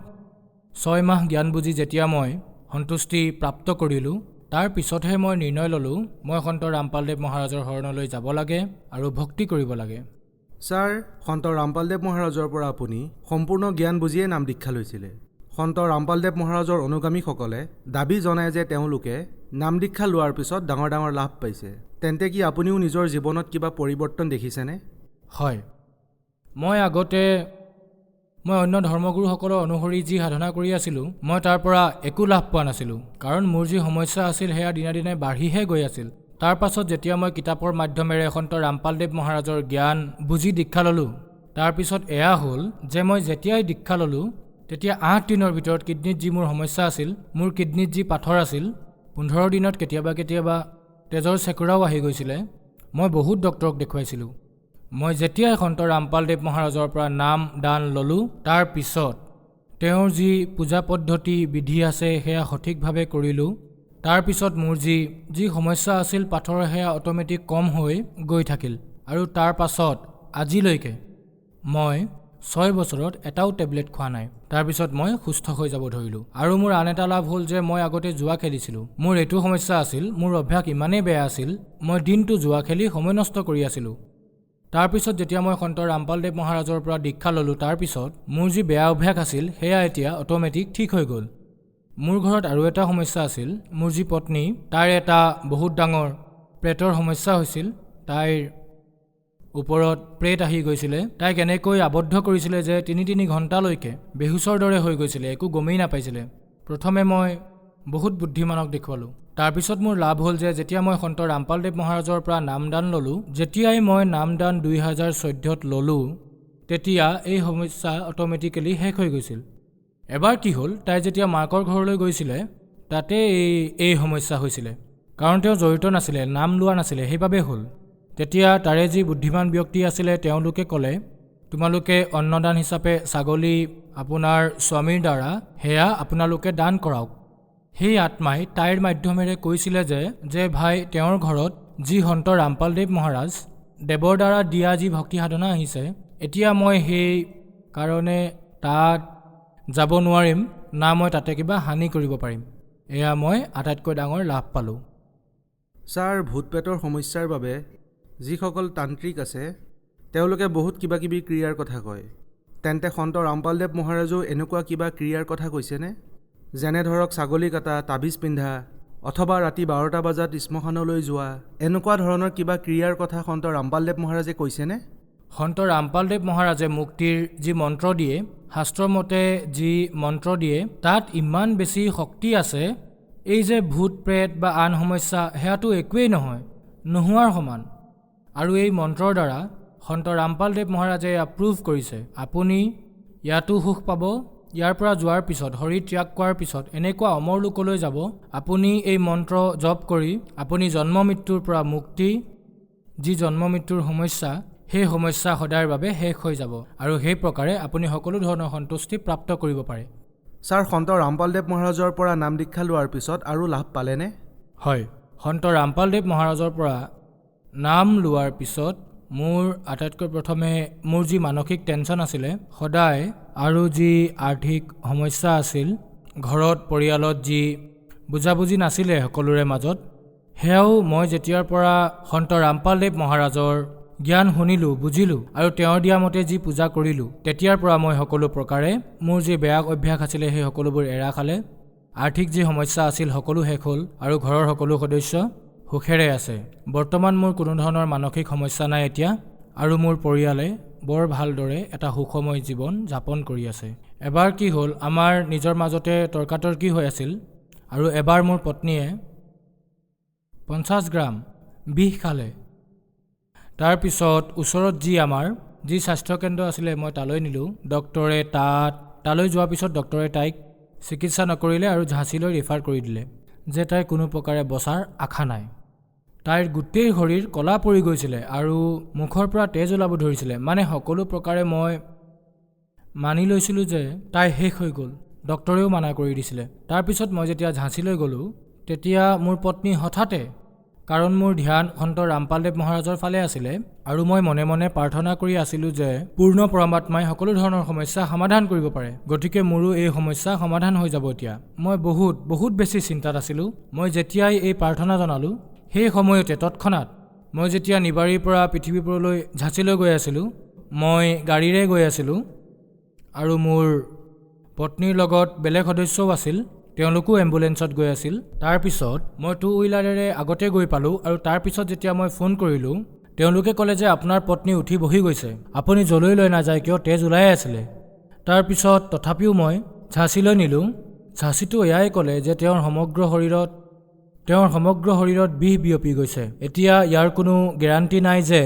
6 মাহ জ্ঞান বুজি যেতিয়া মই সন্তুষ্টি প্ৰাপ্ত কৰিলোঁ, তাৰ পিছতহে মই নিৰ্ণয় ল'লোঁ মই সন্ত ৰামপালদেৱ মহাৰাজৰ শৰণলৈ যাব লাগে আৰু ভক্তি কৰিব লাগে। ছাৰ সন্ত ৰামপালদেৱ মহাৰাজৰ পৰা আপুনি সম্পূৰ্ণ জ্ঞান বুজিয়ে নাম দীক্ষা লৈছিলে। সন্ত ৰামপালদেৱ মহাৰাজৰ অনুগামীসকলে দাবী জনায় যে তেওঁলোকে নাম দীক্ষা লোৱাৰ পিছত ডাঙৰ ডাঙৰ লাভ পাইছে, তেন্তে কি আপুনিও নিজৰ জীৱনত কিবা পৰিৱৰ্তন দেখিছেনে? হয়, মই আগতে অন্য ধৰ্মগুৰুসকলৰ অনুসৰি যি সাধনা কৰি আছিলোঁ, মই তাৰ পৰা একো লাভ পোৱা নাছিলোঁ, কাৰণ মোৰ যি সমস্যা আছিল সেয়া দিনে দিনে বাঢ়িহে গৈ আছিল। তাৰ পাছত যেতিয়া মই কিতাপৰ মাধ্যমেৰে সন্ত ৰামপালদেৱ মহাৰাজৰ জ্ঞান বুজি দীক্ষা ল'লোঁ, তাৰপিছত এয়া হ'ল যে মই যেতিয়াই দীক্ষা ল'লোঁ তেতিয়া 8 দিনৰ ভিতৰত কিডনীত যি মোৰ সমস্যা আছিল, মোৰ কিডনীত যি পাথৰ আছিল, 15 দিনত কেতিয়াবা তেজৰ চেকুৰাও আহি গৈছিলে। মই বহুত ডক্তৰক দেখুৱাইছিলোঁ। মই যেতিয়াই সন্ত ৰামপালদেৱ মহাৰাজৰ পৰা নাম দান ল'লোঁ, তাৰ পিছত তেওঁৰ যি পূজা পদ্ধতি বিধি আছে সেয়া সঠিকভাৱে কৰিলোঁ। তাৰপিছত মোৰ যি সমস্যা আছিল পাথৰ, সেয়া অট'মেটিক কম হৈ গৈ থাকিল আৰু তাৰ পাছত আজিলৈকে মই 6 বছৰত এটাও টেবলেট খোৱা নাই। তাৰপিছত মই সুস্থ হৈ যাব ধৰিলোঁ। আৰু মোৰ আন এটা লাভ হ'ল যে মই আগতে জুৱা খেলিছিলোঁ। মোৰ এইটো সমস্যা আছিল, মোৰ অভ্যাস ইমানেই বেয়া আছিল, মই দিনটো জুৱা খেলি সময় নষ্ট কৰি আছিলোঁ। তাৰপিছত যেতিয়া মই সন্ত ৰামপালদেৱ মহাৰাজৰ পৰা দীক্ষা ল'লোঁ, তাৰপিছত মোৰ যি বেয়া অভ্যাস আছিল সেয়া এতিয়া অট'মেটিক ঠিক হৈ গ'ল। মোৰ ঘৰত আৰু এটা সমস্যা আছিল, মোৰ যি পত্নী, তাইৰ এটা বহুত ডাঙৰ পেটৰ সমস্যা হৈছিল। তাইৰ ওপৰত প্ৰেত আহি গৈছিলে। তাইক এনেকৈ আবদ্ধ কৰিছিলে যে 3 ঘণ্টালৈকে বেহুচৰ দৰে হৈ গৈছিলে, একো গমেই নাপাইছিলে। প্ৰথমে মই বহুত বুদ্ধিমানক দেখুৱালোঁ। তাৰপিছত মোৰ লাভ হ'ল যে যেতিয়া মই সন্ত ৰামপালদেৱ মহাৰাজৰ পৰা নামদান ল'লোঁ, যেতিয়াই মই নামদান 2014ত ল'লোঁ, তেতিয়া এই সমস্যা অট'মেটিকেলি শেষ হৈ গৈছিল। এবাৰ কি হ'ল, তাই যেতিয়া মাকৰ ঘৰলৈ গৈছিলে তাতে এই সমস্যা হৈছিলে, কাৰণ তেওঁ জড়িত নাছিলে, নাম লোৱা নাছিলে, সেইবাবে হ'ল। তেতিয়া তাৰে যি বুদ্ধিমান ব্যক্তি আছিলে তেওঁলোকে ক'লে, তোমালোকে অন্নদান হিচাপে ছাগলী আপোনাৰ স্বামীৰ দ্বাৰা সেয়া আপোনালোকে দান কৰাওক। সেই আত্মাই তাইৰ মাধ্যমেৰে কৈছিলে যে ভাই, তেওঁৰ ঘৰত যি সন্ত ৰামপালদেৱ মহাৰাজ দেৱৰ দ্বাৰা দিয়া যি ভক্তি সাধনা আহিছে, এতিয়া মই সেই কাৰণে তাত যাব নোৱাৰিম, না মই তাতে কিবা হানি কৰিব পাৰিম। এয়া মই আটাইতকৈ ডাঙৰ লাভ পালোঁ। ছাৰ ভূত পেটৰ সমস্যাৰ বাবে যিসকল তান্ত্ৰিক আছে তেওঁলোকে বহুত কিবা কিবি ক্ৰিয়াৰ কথা কয়। তেন্তে সন্ত ৰামপালদেৱ মহাৰাজেও এনেকুৱা কিবা ক্ৰিয়াৰ কথা কৈছেনে? যেনে ধৰক ছাগলী কাটা, তাবিজ পিন্ধা, অথবা ৰাতি 12টা বজাত শ্মশানলৈ যোৱা, এনেকুৱা ধৰণৰ কিবা ক্ৰিয়াৰ কথা সন্ত ৰামপালদেৱ মহাৰাজে কৈছেনে? সন্ত ৰামপালদেৱ মহাৰাজে মুক্তিৰ যি মন্ত্ৰ দিয়ে, শাস্ত্ৰৰ মতে যি মন্ত্ৰ দিয়ে, তাত ইমান বেছি শক্তি আছে, এই যে ভূত প্ৰেত বা আন সমস্যা সেয়াটো একোৱেই নহয়, নোহোৱাৰ সমান। আৰু এই মন্ত্ৰৰ দ্বাৰা সন্ত ৰামপালদেৱ মহাৰাজে প্ৰুভ কৰিছে আপুনি ইয়াতো সুখ পাব, ইয়াৰ পৰা যোৱাৰ পিছত, শৰীৰ ত্যাগ কৰাৰ পিছত এনেকুৱা অমৰ লোকলৈ যাব। আপুনি এই মন্ত্ৰ জপ কৰি আপুনি জন্ম মৃত্যুৰ পৰা মুক্তি, যি জন্ম মৃত্যুৰ সমস্যা, সেই সমস্যা সদায়ৰ বাবে শেষ হৈ যাব আৰু সেই প্ৰকাৰে আপুনি সকলো ধৰণৰ সন্তুষ্টি প্ৰাপ্ত কৰিব পাৰে। ছাৰ, সন্ত ৰামপালদেৱ মহাৰাজৰ পৰা নাম দীক্ষা লোৱাৰ পিছত আৰু লাভ পালেনে? হয়, সন্ত ৰামপালদেৱ মহাৰাজৰ পৰা নাম লোৱাৰ পিছত মোৰ আটাইতকৈ প্ৰথমে মোৰ যি মানসিক টেনশ্যন আছিলে সদায়, আৰু যি আৰ্থিক সমস্যা আছিল, ঘৰত পৰিয়ালত যি বুজাবুজি নাছিলে সকলোৰে মাজত, সেয়াও মই যেতিয়াৰ পৰা সন্ত ৰামপালদেৱ মহাৰাজৰ জ্ঞান শুনিলোঁ, বুজিলোঁ আৰু তেওঁৰ দিয়া মতে যি পূজা কৰিলোঁ, তেতিয়াৰ পৰা মই সকলো প্ৰকাৰে মোৰ যি বেয়া অভ্যাস আছিলে সেই সকলোবোৰ এৰা খালে। আৰ্থিক যি সমস্যা আছিল সকলো শেষ হ'ল আৰু ঘৰৰ সকলো সদস্য সুখেৰে আছে। বৰ্তমান মোৰ কোনো ধৰণৰ মানসিক সমস্যা নাই এতিয়া, আৰু মোৰ পৰিয়ালে বৰ ভালদৰে এটা সুখময় জীৱন যাপন কৰি আছে। এবাৰ কি হ'ল, আমাৰ নিজৰ মাজতে তৰ্কাতৰ্কি হৈ আছিল আৰু এবাৰ মোৰ পত্নীয়ে 50 গ্ৰাম বিষ খালে। তাৰপিছত ওচৰত যি আমাৰ যি স্বাস্থ্যকেন্দ্ৰ আছিলে মই তালৈ নিলোঁ। ডক্টৰে তালৈ যোৱাৰ পিছত ডক্টৰে তাইক চিকিৎসা নকৰিলে আৰু ঝাঁচীলৈ ৰেফাৰ কৰি দিলে যে তাইৰ কোনো প্ৰকাৰে বচাৰ আশা নাই। তাইৰ গোটেই শৰীৰ কলা পৰি গৈছিলে আৰু মুখৰ পৰা তেজ ওলাব ধৰিছিলে। মানে সকলো প্ৰকাৰে মই মানি লৈছিলোঁ যে তাই শেষ হৈ গ'ল, ডক্টৰেও মানা কৰি দিছিলে। তাৰপিছত মই যেতিয়া ঝাঁচীলৈ গ'লোঁ, তেতিয়া মোৰ পত্নী হঠাতে, কাৰণ মোৰ ধ্যান সন্ত ৰামপালদেৱ মহাৰাজৰ ফালে আছিলে আৰু মই মনে মনে প্ৰাৰ্থনা কৰি আছিলোঁ যে পূৰ্ণ পৰমাত্মাই সকলো ধৰণৰ সমস্যা সমাধান কৰিব পাৰে, গতিকে মোৰো এই সমস্যা সমাধান হৈ যাব এতিয়া। মই বহুত বেছি চিন্তাত আছিলোঁ। মই যেতিয়াই এই প্ৰাৰ্থনা জনালোঁ, সেই সময়তে তৎক্ষণাত মই যেতিয়া নিবাৰীৰ পৰা পৃথিৱীপুৰলৈ ঝাঁচীলৈ গৈ আছিলোঁ, মই গাড়ীৰে গৈ আছিলোঁ আৰু মোৰ পত্নীৰ লগত বেলেগ সদস্যও আছিল, তেওঁলোকো এম্বুলেঞ্চত গৈ আছিল। তাৰপিছত মই 2 হুইলাৰেৰে আগতে গৈ পালোঁ আৰু তাৰপিছত যেতিয়া মই ফোন কৰিলোঁ, তেওঁলোকে ক'লে যে আপোনাৰ পত্নী উঠি বহি গৈছে, আপুনি যলৈ লৈ নাযায় কিয়, তেজ ওলাই আছিলে। তাৰপিছত তথাপিও মই ঝাঁচীলৈ নিলোঁ। ঝাঁচীটো এয়াই ক'লে যে তেওঁৰ সমগ্ৰ শৰীৰত বিষ বিয়পি গৈছে, এতিয়া ইয়াৰ কোনো গেৰাণ্টি নাই যে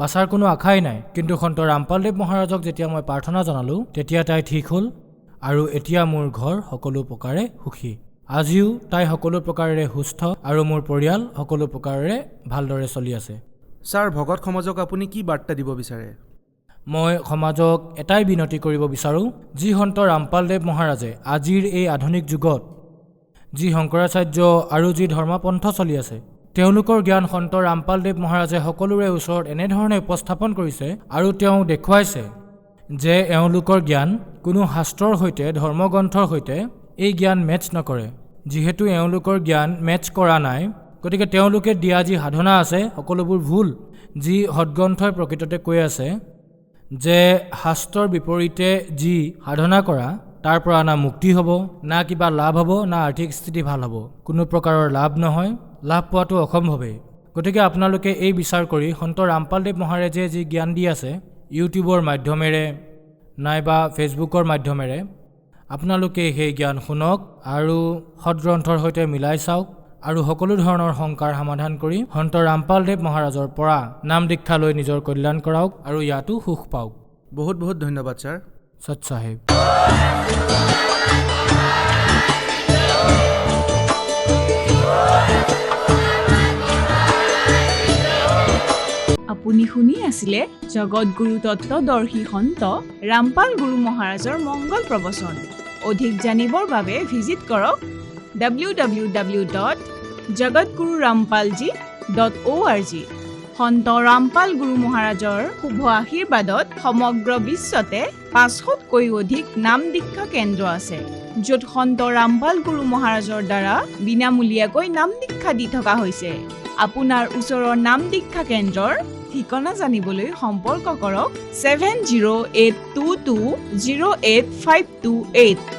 বাচাৰ কোনো আশাই নাই। কিন্তু সন্ত ৰামপালদেৱ মহাৰাজক যেতিয়া মই প্ৰাৰ্থনা জনালোঁ, তেতিয়া তাই ঠিক হ'ল আৰু এতিয়া মোৰ ঘৰ সকলো প্ৰকাৰে সুখী। আজিও তাই সকলো প্ৰকাৰেৰে সুস্থ আৰু মোৰ পৰিয়াল সকলো প্ৰকাৰেৰে ভালদৰে চলি আছে। ছাৰ, ভকত সমাজক আপুনি কি বাৰ্তা দিব বিচাৰে? মই সমাজক এটাই বিনতি কৰিব বিচাৰোঁ, যি সন্ত ৰামপালদেৱ মহাৰাজে আজিৰ এই আধুনিক যুগত যি শংকৰাচাৰ্য আৰু যি ধৰ্মপন্থ চলি আছে, তেওঁলোকৰ জ্ঞান সন্ত ৰামপালদেৱ মহাৰাজে সকলোৰে ওচৰত এনেধৰণে উপস্থাপন কৰিছে আৰু তেওঁ দেখুৱাইছে যে এওঁলোকৰ জ্ঞান কোনো শাস্ত্ৰৰ সৈতে, ধৰ্মগ্ৰন্থৰ সৈতে এই জ্ঞান মেটচ নকৰে। যিহেতু এওঁলোকৰ জ্ঞান মেটচ কৰা নাই, গতিকে তেওঁলোকে দিয়া যি সাধনা আছে সকলোবোৰ ভুল। যি সদগ্ৰন্থই প্ৰকৃততে কৈ আছে যে শাস্ত্ৰৰ বিপৰীতে যি সাধনা কৰা, তাৰ পৰা না মুক্তি হ'ব, না কিবা লাভ হ'ব, না আৰ্থিক স্থিতি ভাল হ'ব, কোনো প্ৰকাৰৰ লাভ নহয়, লাভ পোৱাটো অসম্ভৱেই। গতিকে আপোনালোকে এই বিচাৰ কৰি সন্ত ৰামপালদেৱ মহাৰাজে যি জ্ঞান দি আছে, ইউটিউবৰ মাধ্যমেৰে নাইবা ফেচবুকৰ মাধ্যমেৰে, আপোনালোকে সেই জ্ঞান শুনক আৰু সদগ্ৰন্থৰ সৈতে মিলাই চাওক আৰু সকলো ধৰণৰ শংকাৰ সমাধান কৰি সন্ত ৰামপালদেৱ মহাৰাজৰ পৰা নাম দীক্ষা লৈ নিজৰ কল্যাণ কৰাওক আৰু ইয়াতো সুখ পাওক। বহুত ধন্যবাদ ছাৰ। সৎ চাহেব। আপুনি শুনি আছিলে জগতগুৰু তত্ত্বদৰ্শী সন্ত ৰামপাল গুৰু মহাৰাজৰ মংগল প্ৰবচন। অধিক জানিবৰ বাবে ভিজিট কৰক www.jagatgururampalji.org। সন্ত ৰামপাল গুৰু মহাৰাজৰ শুভ আশীৰ্বাদত সমগ্ৰ বিশ্বতে 500তকৈ অধিক নাম দীক্ষা কেন্দ্ৰ আছে, য'ত সন্ত ৰামপাল গুৰু মহাৰাজৰ দ্বাৰা বিনামূলীয়াকৈ নাম দীক্ষা দি থকা হৈছে। আপোনাৰ ওচৰৰ নাম দীক্ষা কেন্দ্ৰৰ ঠিকনা জানিবলৈ সম্পৰ্ক কৰক 7082208528